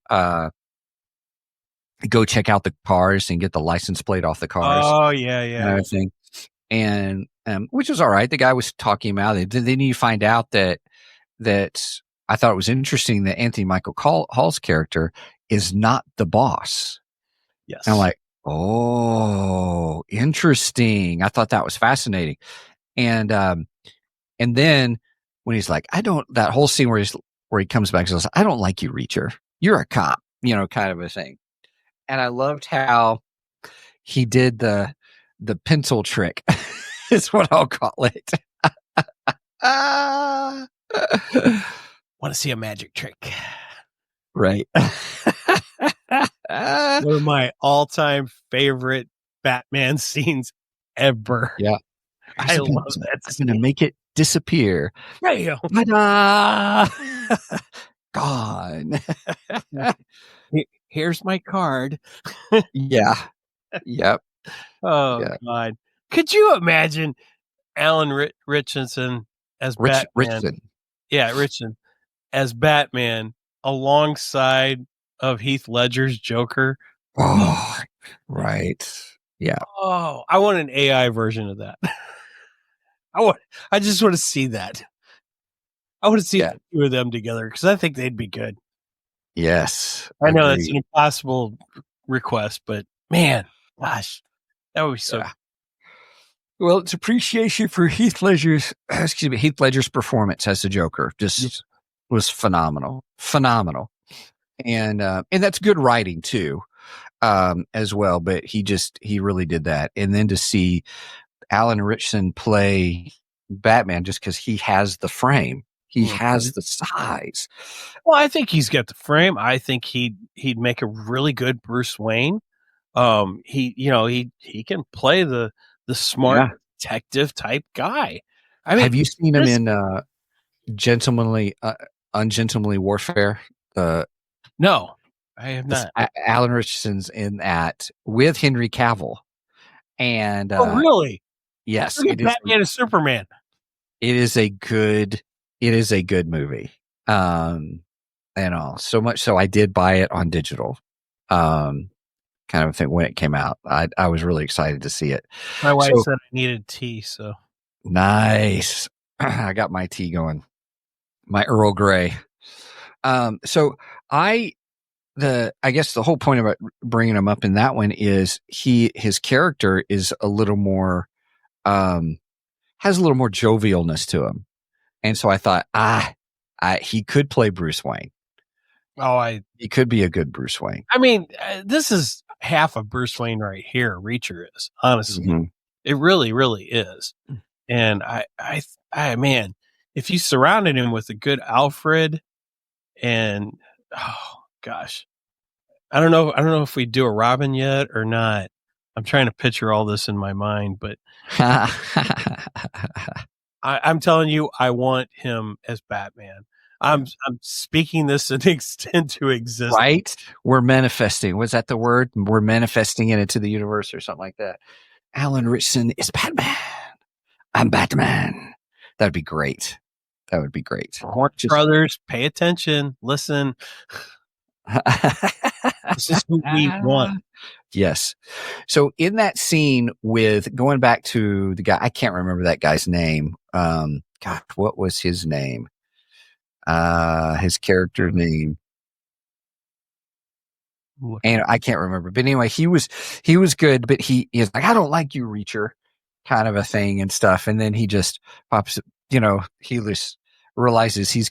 Speaker 1: go check out the cars and get the license plate off the cars.
Speaker 3: Oh yeah.
Speaker 1: And everything. And which was all right. The guy was talking about it. Then you find out that I thought it was interesting that Anthony Michael Hall's character is not the boss.
Speaker 3: Yes.
Speaker 1: And I'm like, oh, interesting. I thought that was fascinating. And then when he's like, that whole scene where he comes back and says, I don't like you, Reacher. You're a cop, kind of a thing. And I loved how he did the pencil trick is what I'll call it.
Speaker 3: Want to see a magic trick.
Speaker 1: Right.
Speaker 3: One of my all-time favorite Batman scenes ever.
Speaker 1: Yeah.
Speaker 3: I love that.
Speaker 1: I'm going to make it disappear.
Speaker 3: Bam!
Speaker 1: Gone.
Speaker 3: Here's my card.
Speaker 1: Yeah. Yep.
Speaker 3: Oh, yeah. God. Could you imagine Alan Richardson as Batman?
Speaker 1: Richardson.
Speaker 3: Yeah, Richardson as Batman alongside of Heath Ledger's Joker.
Speaker 1: Oh, right. Yeah.
Speaker 3: Oh, I want an AI version of that. I just want to see that. I want to see the two of them together because I think they'd be good.
Speaker 1: Yes.
Speaker 3: I know that's an impossible request, but man, gosh, that would be so.
Speaker 1: Yeah. Well, it's appreciation for Heath Ledger's performance as the Joker. Just was phenomenal. And that's good writing too, as well. But he really did that. And then to see Alan Richardson play Batman, just because he has the frame, he has the size.
Speaker 3: Well, I think he's got the frame. I think he'd make a really good Bruce Wayne. He can play the smart detective type guy. I mean,
Speaker 1: have you seen him in Ungentlemanly Warfare?
Speaker 3: No, I have not.
Speaker 1: Alan Richardson's in that with Henry Cavill. And
Speaker 3: really?
Speaker 1: Yes,
Speaker 3: it is Batman and Superman. It
Speaker 1: is a good movie. And all, so much so I did buy it on digital. Kind of thing when it came out. I was really excited to see it.
Speaker 3: My wife said I needed tea, so
Speaker 1: nice. I got my tea going. My Earl Grey. So I guess the whole point about bringing him up in that one is his character is a little more, has a little more jovialness to him. And so I thought, he could play Bruce Wayne. He could be a good Bruce Wayne.
Speaker 3: I mean, this is half of Bruce Wayne right here. Reacher is, honestly. Mm-hmm. It really, really is. And I man, if you surrounded him with a good Alfred and, oh gosh, I don't know if we do a Robin yet or not. I'm trying to picture all this in my mind, but I'm telling you, I want him as Batman. I'm speaking this into existence.
Speaker 1: Right? We're manifesting. Was that the word? We're manifesting it into the universe or something like that. Alan Richson is Batman. I'm Batman. That'd be great. That would be great.
Speaker 3: Warner Brothers, pay attention. Listen. This is who we want.
Speaker 1: Yes. So in that scene with going back to the guy, I can't remember that guy's name. God, what was his name? His character name. And I can't remember. But anyway, he was good, but he is like, I don't like you, Reacher, kind of a thing and stuff. And then he just pops, he just realizes he's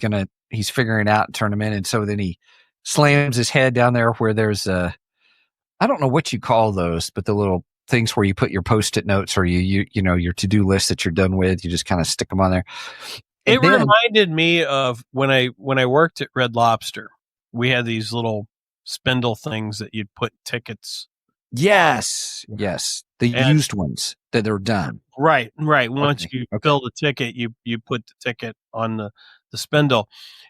Speaker 1: figuring out and turn him in. And so then he slams his head down there where there's I don't know what you call those, but the little things where you put your Post-it notes or your to-do list that you're done with, you just kind of stick them on there.
Speaker 3: It reminded me of when I worked at Red Lobster. We had these little spindle things that you'd put tickets.
Speaker 1: Yes. The used ones that are done.
Speaker 3: Right. Once you fill the ticket, you put the ticket on the spindle.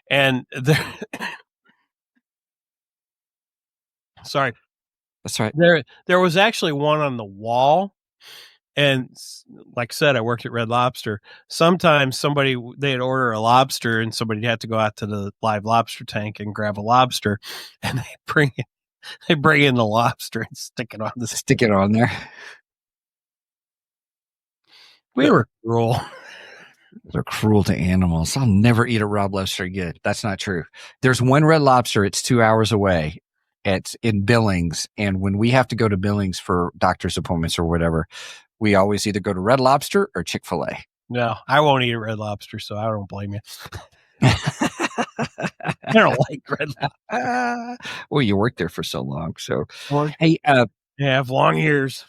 Speaker 3: And there sorry.
Speaker 1: That's right.
Speaker 3: There was actually one on the wall. And like I said, I worked at Red Lobster. Sometimes they'd order a lobster and somebody'd have to go out to the live lobster tank and grab a lobster, and they bring in the lobster and stick it on there. We were cruel.
Speaker 1: They're cruel to animals. I'll never eat a Rob Lobster again. That's not true. There's one Red Lobster. It's 2 hours away. It's in Billings. And when we have to go to Billings for doctor's appointments or whatever, we always either go to Red Lobster or Chick-fil-A.
Speaker 3: No, I won't eat a Red Lobster, so I don't blame you. I don't like Red Lobster.
Speaker 1: Well, you worked there for so long. So,
Speaker 3: hey, I have long ears.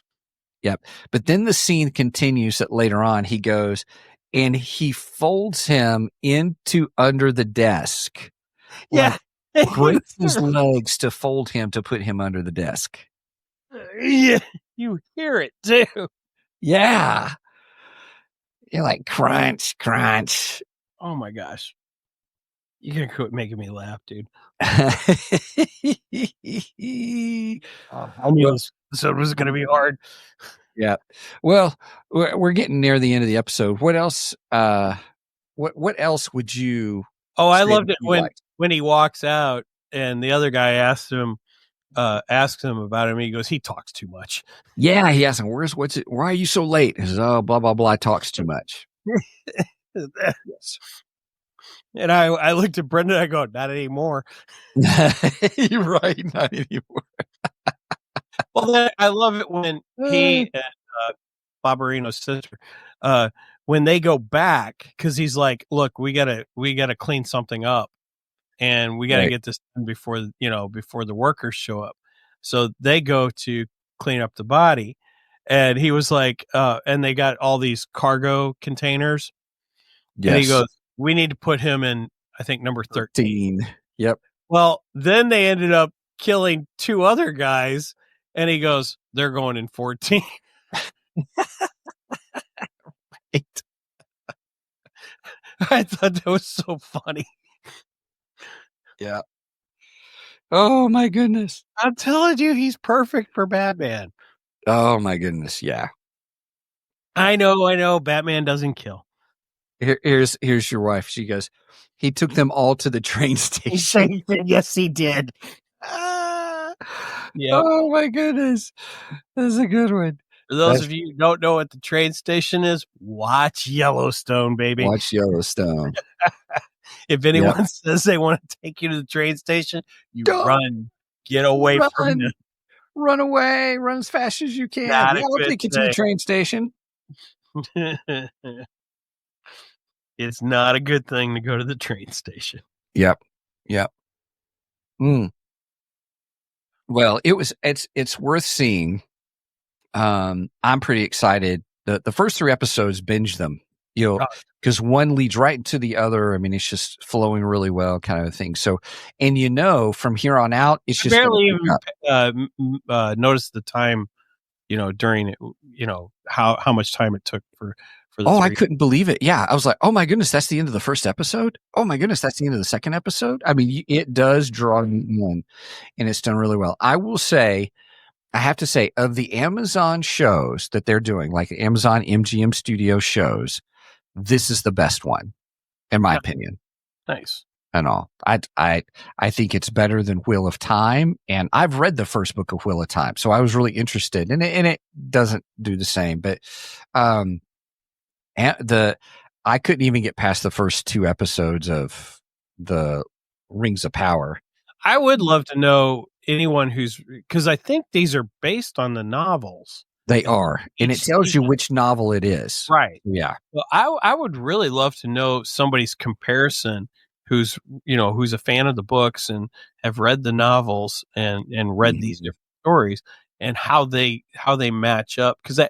Speaker 1: Yep. But then the scene continues that later on he goes and he folds him into under the desk.
Speaker 3: Yeah.
Speaker 1: Breaks his legs to fold him to put him under the desk.
Speaker 3: Yeah. You hear it too.
Speaker 1: Yeah. You're like crunch, crunch.
Speaker 3: Oh my gosh. You're going to quit making me laugh, dude. I knew this episode was going to be hard.
Speaker 1: Yeah. Well, we're getting near the end of the episode. What else? What else would you?
Speaker 3: Oh, I loved it when he walks out and the other guy asks him about him. He goes, he talks too much.
Speaker 1: Yeah, he asks him, why are you so late? He says, oh, blah, blah, blah, talks too much. Yes.
Speaker 3: And I looked at Brendan, I go, not anymore.
Speaker 1: You're right, not anymore.
Speaker 3: Well, then I love it when he and Barbarino's sister, when they go back, because he's like, look, we gotta clean something up. And we got to get this done before the workers show up. So they go to clean up the body. And he was like, and they got all these cargo containers. Yes. And he goes, we need to put him in, I think, number 13.
Speaker 1: Yep. Well,
Speaker 3: then they ended up killing 2 other guys. And he goes, they're going in 14.
Speaker 1: Right.
Speaker 3: I thought that was so funny.
Speaker 1: Yeah. Oh my goodness.
Speaker 3: I'm telling you, he's perfect for Batman.
Speaker 1: Oh my goodness. Yeah.
Speaker 3: I know. Batman doesn't kill.
Speaker 1: Here's your wife. She goes, he took them all to the train station.
Speaker 3: Yes, he did.
Speaker 1: Yep. Oh my goodness. That's a good one.
Speaker 3: For those of you who don't know what the train station is, watch Yellowstone, baby.
Speaker 1: Watch Yellowstone.
Speaker 3: If anyone says they want to take you to the train station, run. Get away from them.
Speaker 1: Run away. Run as fast as you can. I'll take you to the train station.
Speaker 3: It's not a good thing to go to the train station.
Speaker 1: Yep. Well, it's worth seeing. I'm pretty excited. The first 3 episodes, binge them. Because one leads right into the other. I mean, it's just flowing really well, kind of a thing. So, and from here on out, it's just
Speaker 3: barely even notice the time, during it, how much time it took for for the
Speaker 1: I
Speaker 3: three.
Speaker 1: couldn't believe it. Yeah, I was like, oh my goodness, that's the end of the first episode. Oh my goodness, that's the end of the second episode. I mean, it does draw you in, and it's done really well. I will say, I have to say, of the Amazon shows that they're doing, like Amazon MGM Studio shows, this is the best one, in my opinion.
Speaker 3: Nice.
Speaker 1: And all. I think it's better than Wheel of Time, and I've read the first book of Wheel of Time, so I was really interested. And it doesn't do the same, but I couldn't even get past the first 2 episodes of the Rings of Power.
Speaker 3: I would love to know anyone because I think these are based on the novels.
Speaker 1: They are, and it tells you which novel it is.
Speaker 3: Right.
Speaker 1: Yeah.
Speaker 3: Well, I would really love to know somebody's comparison who's a fan of the books and have read the novels and read these different stories and how they match up. Because I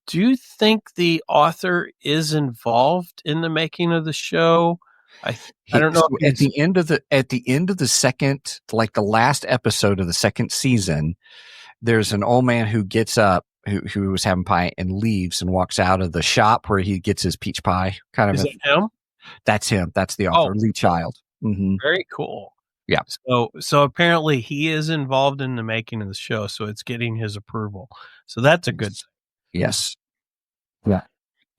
Speaker 3: do think the author is involved in the making of the show. I don't know.
Speaker 1: At the end of the second, like the last episode of the second season, there's an old man who gets up, who was having pie and leaves and walks out of the shop where he gets his peach pie.
Speaker 3: Is it him?
Speaker 1: That's him. That's the author, Lee Child. Mm-hmm.
Speaker 3: Very cool.
Speaker 1: Yeah.
Speaker 3: So apparently he is involved in the making of the show, so it's getting his approval. So that's a good thing.
Speaker 1: Yes. Yeah.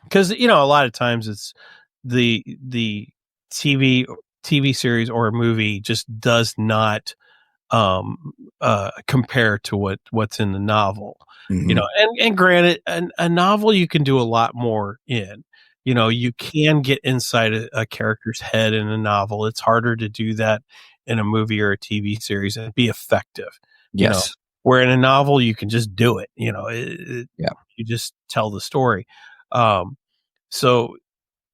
Speaker 3: Because a lot of times it's the TV series or a movie just does not compare to what's in the novel.
Speaker 1: Mm-hmm.
Speaker 3: And granted, a novel you can do a lot more in. You can get inside a character's head in a novel. It's harder to do that in a movie or a TV series and be effective.
Speaker 1: Yes.
Speaker 3: Where in a novel you can just do it. You just tell the story. So,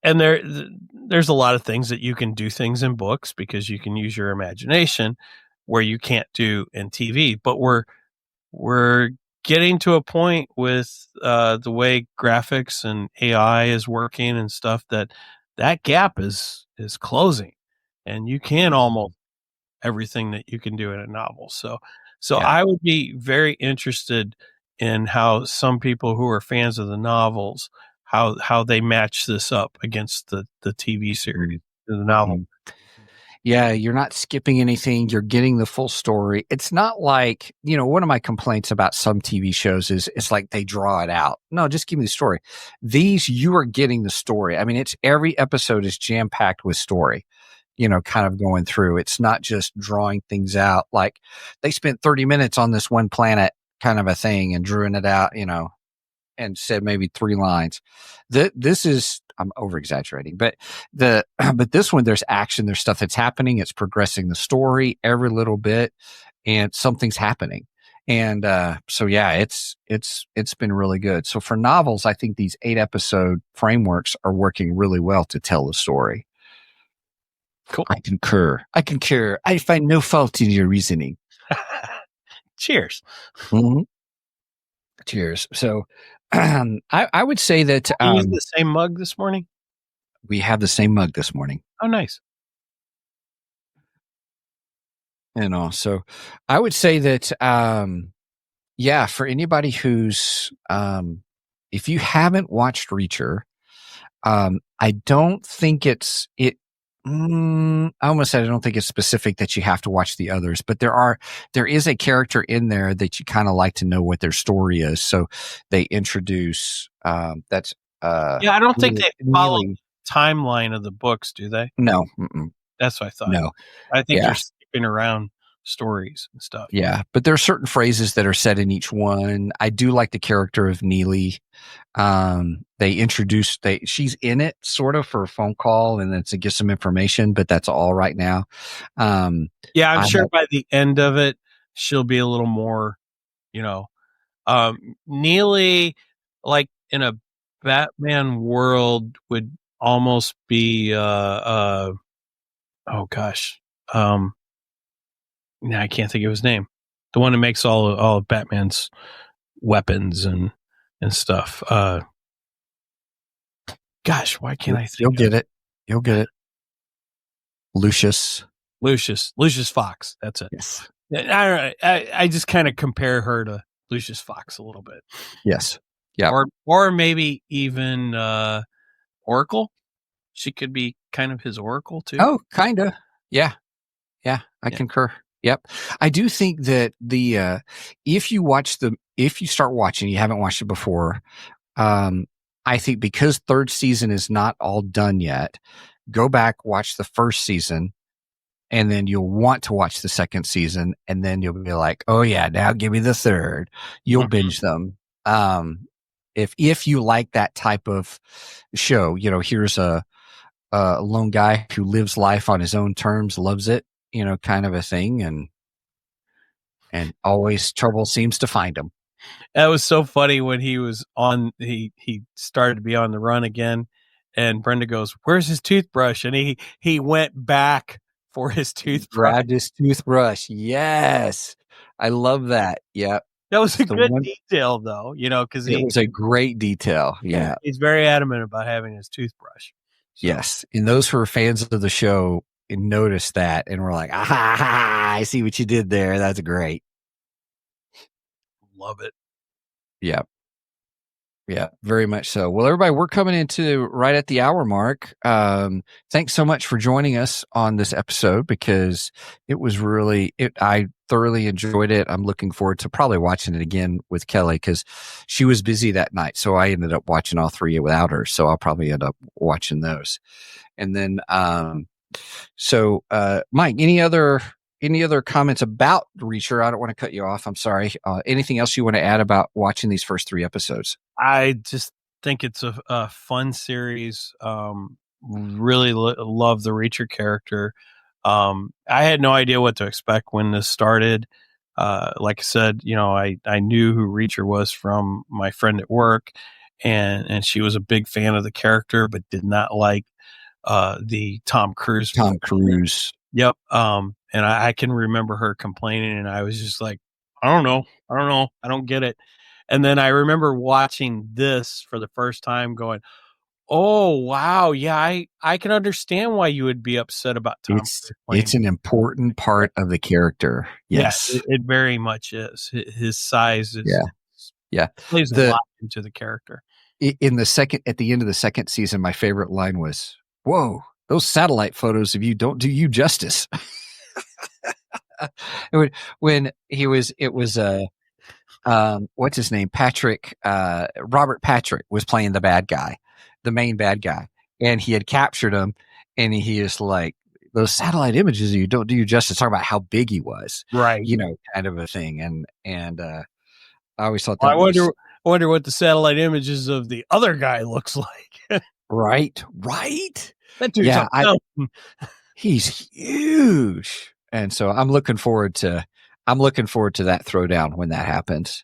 Speaker 3: and there's a lot of things that you can do things in books because you can use your imagination where you can't do in TV. But we're getting to a point with the way graphics and AI is working and stuff that gap is closing, and you can almost everything that you can do in a novel. So I would be very interested in how some people who are fans of the novels, how they match this up against the TV series, the novel.
Speaker 1: Yeah, you're not skipping anything. You're getting the full story. It's not like, one of my complaints about some TV shows is it's like they draw it out. No, just give me the story. These, you are getting the story. I mean, it's every episode is jam-packed with story, kind of going through. It's not just drawing things out. Like they spent 30 minutes on this one planet kind of a thing and drawing it out, and said maybe 3 lines. This is, I'm over exaggerating, but this one, there's action, there's stuff that's happening. It's progressing the story every little bit and something's happening. And, so yeah, it's been really good. So for novels, I think these 8 episode frameworks are working really well to tell the story.
Speaker 3: Cool.
Speaker 1: I concur. I find no fault in your reasoning.
Speaker 3: Cheers.
Speaker 1: Mm-hmm. Cheers. So, I would say that
Speaker 3: you used the same mug this morning.
Speaker 1: We have the same mug this morning.
Speaker 3: Oh, nice.
Speaker 1: So I would say that, for anybody who's, if you haven't watched Reacher, I don't think I almost said I don't think it's specific that you have to watch the others, but there is a character in there that you kind of like to know what their story is. So they introduce, I
Speaker 3: don't think they follow the timeline of the books, do they?
Speaker 1: No.
Speaker 3: That's what I thought.
Speaker 1: No.
Speaker 3: I think they're skipping around stories and stuff.
Speaker 1: Yeah, but there are certain phrases that are said in each one. I do like the character of Neely. She's in it sort of for a phone call and then to get some information, but that's all right now.
Speaker 3: I'm sure by the end of it, she'll be a little more, Neely, like in a Batman world, would almost be, I can't think of his name. The one that makes all of Batman's weapons and stuff. Why can't I think?
Speaker 1: You'll get it. Lucius
Speaker 3: Fox. That's it.
Speaker 1: Yes.
Speaker 3: I just kind of compare her to Lucius Fox a little bit.
Speaker 1: Yes. Yeah.
Speaker 3: Or maybe even Oracle. She could be kind of his Oracle too.
Speaker 1: Oh, kind of. Yeah. Yeah, I concur. Yep. I do think that if you start watching, you haven't watched it before, I think because third season is not all done yet, go back, watch the first season, and then you'll want to watch the second season, and then you'll be like, oh yeah, now give me the third. You'll binge them. If you like that type of show, here's a lone guy who lives life on his own terms, loves it, kind of a thing, and always trouble seems to find him.
Speaker 3: That was so funny when he was on. He started to be on the run again, and Brenda goes, "Where's his toothbrush?" And he went back for his toothbrush.
Speaker 1: Grabbed his toothbrush. Yes, I love that. Yep.
Speaker 3: That was a good detail, though. Because
Speaker 1: it was a great detail. Yeah,
Speaker 3: he's very adamant about having his toothbrush.
Speaker 1: So. Yes, and those who are fans of the show noticed that and were like, "Ah, I see what you did there. That's great."
Speaker 3: Love it.
Speaker 1: Yeah. Yeah, very much so. Well, everybody, we're coming into right at the hour mark. Thanks so much for joining us on this episode because it was I thoroughly enjoyed it. I'm looking forward to probably watching it again with Kelly because she was busy that night. So I ended up watching all three without her. So I'll probably end up watching those. And then, Mike, any other comments about Reacher? I don't want to cut you off. I'm sorry. Anything else you want to add about watching these first three episodes?
Speaker 3: I just think it's a fun series. Really love the Reacher character. I had no idea what to expect when this started. Like I said, I knew who Reacher was from my friend at work, and she was a big fan of the character, but did not like the Tom Cruise. Yep. And I can remember her complaining, and I was just like, I don't know. I don't get it. And then I remember watching this for the first time going, oh, wow. Yeah, I can understand why you would be upset about Tom.
Speaker 1: It's an important part of the character. Yes.
Speaker 3: Yeah, it very much is. His size is, plays a lot into the character.
Speaker 1: At the end of the second season, my favorite line was, whoa, those satellite photos of you don't do you justice. When it was what's his name? Robert Patrick was playing the main bad guy, and he had captured him, and he is like, those satellite images of you don't do you justice, talking about how big he was,
Speaker 3: right?
Speaker 1: Kind of a thing. And I always thought
Speaker 3: that. I wonder what the satellite images of the other guy looks like.
Speaker 1: Right.
Speaker 3: That dude's
Speaker 1: he's huge. And so I'm looking forward to that throwdown when that happens.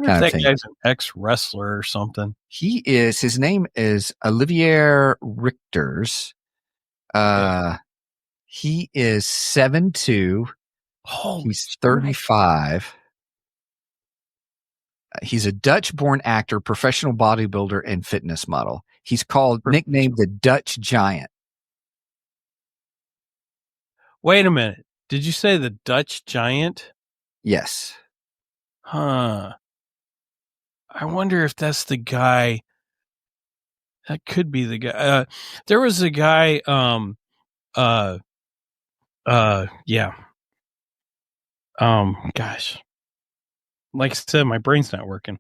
Speaker 3: I think that guy's an ex-wrestler or something.
Speaker 1: His name is Olivier Richters. He is 7'2". He's 35. He's a Dutch-born actor, professional bodybuilder, and fitness model. He's nicknamed the Dutch Giant.
Speaker 3: Wait a minute. Did you say the Dutch Giant?
Speaker 1: Yes.
Speaker 3: Huh. I wonder if that's the guy. That could be the guy. There was a guy. Yeah. Gosh. Like I said, my brain's not working.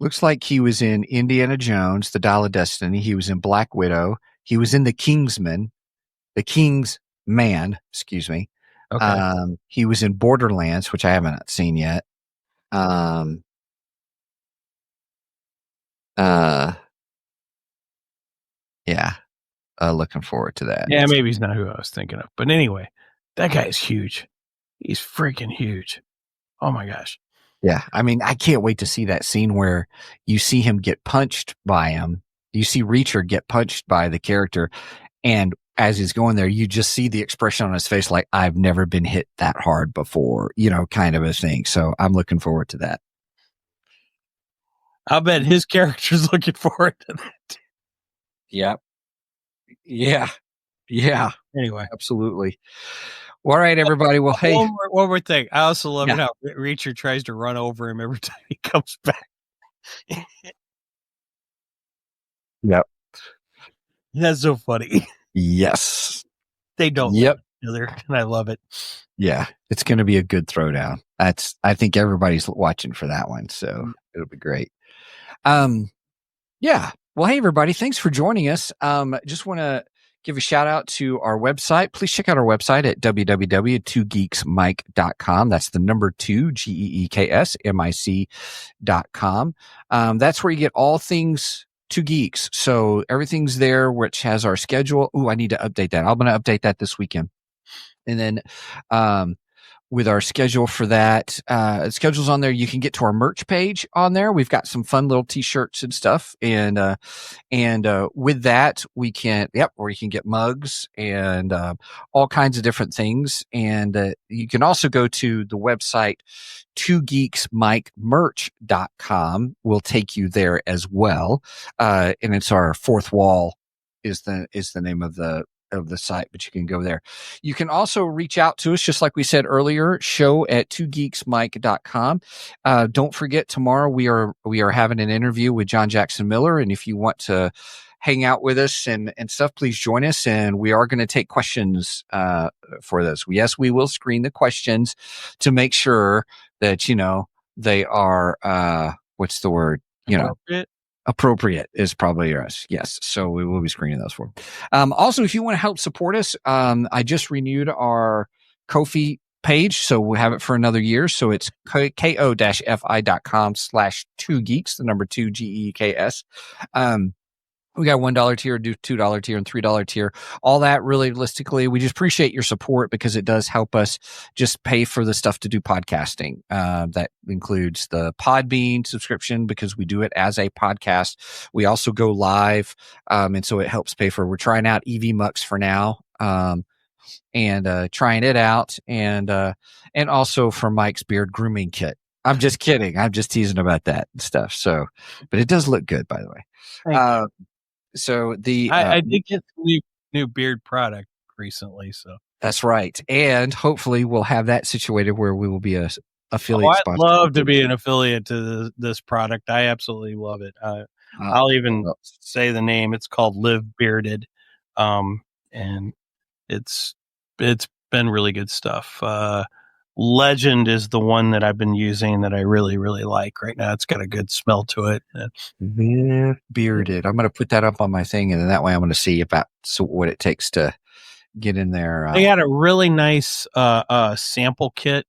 Speaker 1: Looks like he was in Indiana Jones, The Dial of Destiny. He was in Black Widow. He was in The King's Man, excuse me.
Speaker 3: Okay.
Speaker 1: He was in Borderlands, which I haven't seen yet. Looking forward to that.
Speaker 3: Yeah, maybe he's not who I was thinking of. But anyway, that guy is huge. He's freaking huge. Oh my gosh.
Speaker 1: Yeah. I mean, I can't wait to see that scene where you see him get punched by him. You see Reacher get punched by the character. And as he's going there, you just see the expression on his face like, I've never been hit that hard before, kind of a thing. So I'm looking forward to that.
Speaker 3: I'll bet his character's looking forward to that.
Speaker 1: Yeah. Yeah. Yeah.
Speaker 3: Anyway.
Speaker 1: Absolutely. All right, everybody. Well, hey,
Speaker 3: one more thing. I also love
Speaker 1: Yeah.
Speaker 3: it how Reacher tries to run over him every time he comes back.
Speaker 1: Yep.
Speaker 3: That's so funny.
Speaker 1: Yes.
Speaker 3: They don't
Speaker 1: Yep.
Speaker 3: like each other, and I love it.
Speaker 1: Yeah, it's going to be a good throwdown. I think everybody's watching for that one, so it'll be great. Yeah. Well, hey everybody, thanks for joining us. Just want to give a shout out to our website. Please check out our website at www.2geeksmic.com. That's the number 2 GEEKSMIC.com. That's where you get all things Two Geeks. So everything's there, which has our schedule. Ooh, I need to update that. I'm going to update that this weekend. And then with our schedule for that, schedule's on there. You can get to our merch page on there. We've got some fun little t-shirts and stuff. And with that, we can, or you can get mugs and all kinds of different things. And you can also go to the website, 2geeksmicmerch.com will take you there as well. And it's our fourth wall is the name of the site, but you can go there. You can also reach out to us, just like we said earlier, show at 2geeksmic.com. Don't forget, tomorrow we are having an interview with John Jackson Miller. And if you want to hang out with us and stuff, please join us. And we are going to take questions for this. Yes, we will screen the questions to make sure that, they are, what's the word? Appropriate is probably us. Yes. So we will be screening those for. Also, if you want to help support us, I just renewed our Ko-fi page. So we'll have it for another year. So it's ko-fi.com/2geeks, the number 2 GEEKS. We got $1 tier, $2 tier, and $3 tier. All that realistically, we just appreciate your support because it does help us just pay for the stuff to do podcasting. That includes the Podbean subscription because we do it as a podcast. We also go live, and so it helps pay for. We're trying out EV Mux for now, and trying it out, and also for Mike's beard grooming kit. I'm just kidding. I'm just teasing about that stuff. So, but it does look good, by the way. So
Speaker 3: I did get new beard product recently, so
Speaker 1: that's right, and hopefully we'll have that situated where we will be a affiliate sponsor.
Speaker 3: I'd love to be an affiliate to this product. I absolutely love it. I'll even say the name. It's called Live Bearded, and it's been really good stuff. Legend is the one that I've been using that I really, really like right now. It's got a good smell to it.
Speaker 1: Bearded. I'm going to put that up on my thing, and then that way I'm going to see about what it takes to get in there.
Speaker 3: They got a really nice sample kit,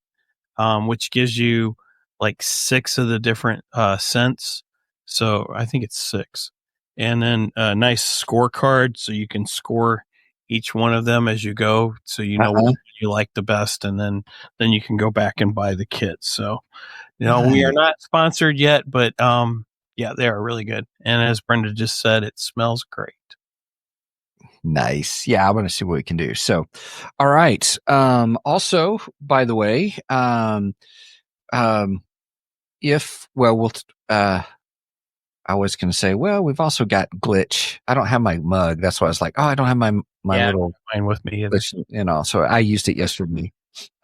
Speaker 3: which gives you like 6 of the different scents. So I think it's 6. And then a nice scorecard so you can score each one of them as you go, so you know what you like the best, and then you can go back and buy the kit. So, we are not sponsored yet, but yeah, they are really good. And as Brenda just said, it smells great.
Speaker 1: Nice. Yeah, I'm going to see what we can do. So, all right. Also, by the way, I was going to say, we've also got Glitch. I don't have my mug. That's why I was like, I don't have my little
Speaker 3: mine with me either.
Speaker 1: Glitch, so I used it yesterday.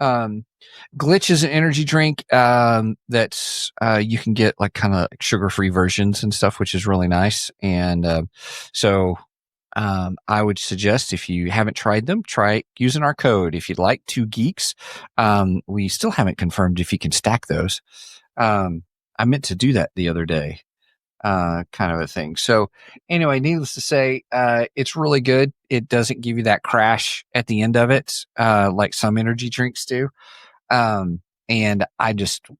Speaker 1: Glitch is an energy drink that's you can get like kind of sugar-free versions and stuff, which is really nice. And so I would suggest, if you haven't tried them, try using our code. If you'd like, 2 Geeks. We still haven't confirmed if you can stack those. I meant to do that the other day. Kind of a thing. So anyway, needless to say, it's really good. It doesn't give you that crash at the end of it, like some energy drinks do. And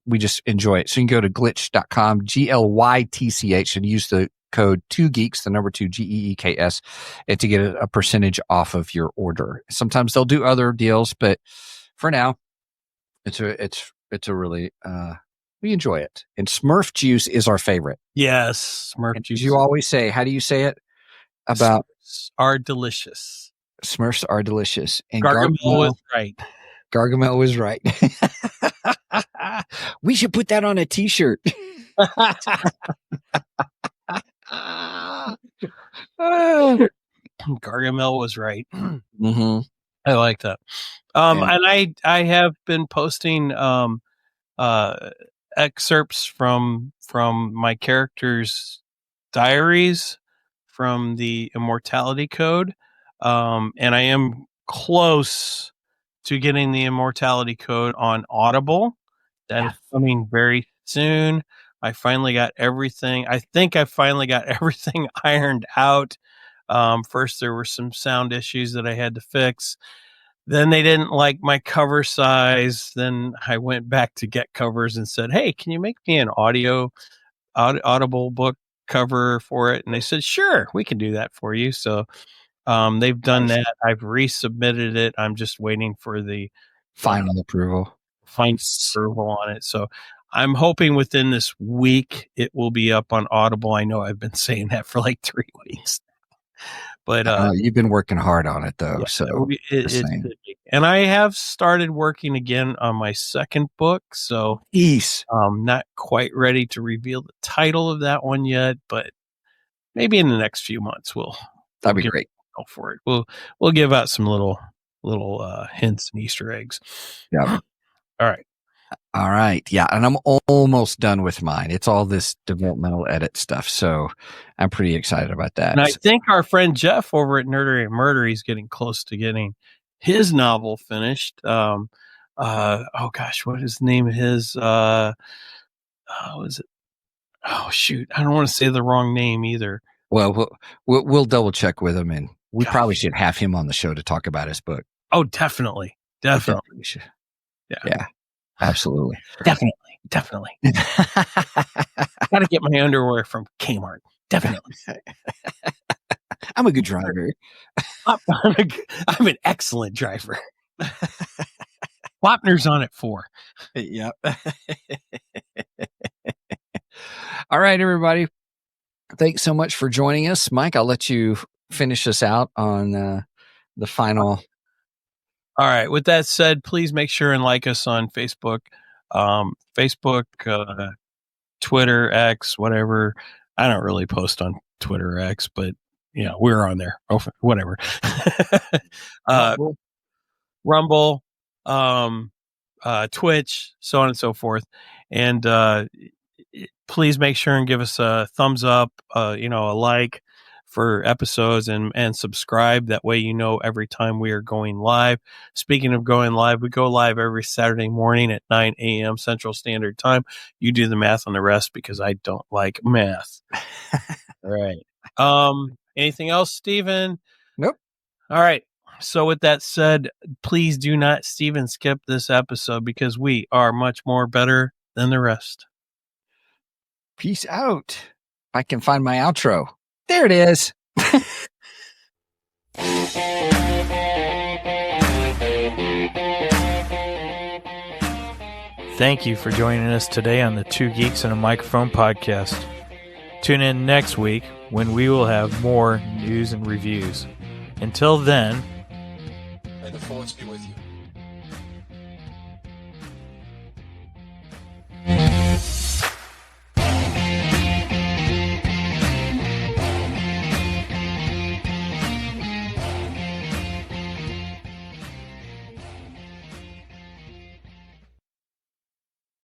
Speaker 1: we just enjoy it. So you can go to glitch.com, GLYTCH, and use the code 2geeks, the number 2 GEEKS, and to get a percentage off of your order. Sometimes they'll do other deals, but for now, it's a really, we enjoy it. And Smurf juice is our favorite.
Speaker 3: Yes, Smurf juice.
Speaker 1: You always say, how do you say it? About
Speaker 3: Smurfs are delicious.
Speaker 1: Smurfs are delicious. And
Speaker 3: Gargamel was right.
Speaker 1: Gargamel was right. We should put that on a t-shirt.
Speaker 3: Gargamel was right.
Speaker 1: Mm-hmm.
Speaker 3: I like that. And I have been posting excerpts from my characters' diaries from the Immortality Code, and I am close to getting the Immortality Code on Audible. That is coming very soon. I finally got everything. I think I finally got everything ironed out. First, there were some sound issues that I had to fix. Then they didn't like my cover size. Then I went back to Get Covers and said, "Hey, can you make me an Audible book cover for it?" And they said, "Sure, we can do that for you." So they've done that. I've resubmitted it. I'm just waiting for the
Speaker 1: final approval.
Speaker 3: Final approval on it. So I'm hoping within this week it will be up on Audible. I know I've been saying that for like 3 weeks. But
Speaker 1: you've been working hard on it though.
Speaker 3: Yeah,
Speaker 1: So
Speaker 3: and I have started working again on my second book. So I'm not quite ready to reveal the title of that one yet, but maybe in the next few months
Speaker 1: that'd be great.
Speaker 3: Go for it. We'll give out some little hints and Easter eggs.
Speaker 1: Yeah.
Speaker 3: All
Speaker 1: right. Yeah. And I'm almost done with mine. It's all this developmental edit stuff. So I'm pretty excited about that.
Speaker 3: And I think our friend Jeff over at Nerdery and Murder, he's getting close to getting his novel finished. Oh gosh, what is the name of his? What is it? Oh shoot, I don't want to say the wrong name either.
Speaker 1: Well, we'll double check with him, and we probably should have him on the show to talk about his book.
Speaker 3: Oh, definitely. Yeah.
Speaker 1: Absolutely.
Speaker 3: Definitely. Gotta get my underwear from Kmart. Definitely.
Speaker 1: I'm a good driver.
Speaker 3: I'm an excellent driver. Wapner's on at 4.
Speaker 1: Yep. All right, everybody. Thanks so much for joining us. Mike, I'll let you finish us out on the final.
Speaker 3: All right. With that said, please make sure and like us on Facebook, Twitter, X, whatever. I don't really post on Twitter or X, but we're on there. Oh, whatever. Rumble, Twitch, so on and so forth. And please make sure and give us a thumbs up, a like for episodes and subscribe. That way, every time we are going live. Speaking of going live, we go live every Saturday morning at 9 a.m. Central Standard Time. You do the math on the rest because I don't like math. All right. Anything else, Steven?
Speaker 1: Nope.
Speaker 3: All right. So with that said, please do not Steven skip this episode because we are much more better than the rest.
Speaker 1: Peace out. If I can find my outro. There it is.
Speaker 2: Thank you for joining us today on the Two Geeks and a Microphone podcast. Tune in next week when we will have more news and reviews. Until then,
Speaker 5: may the force be with you.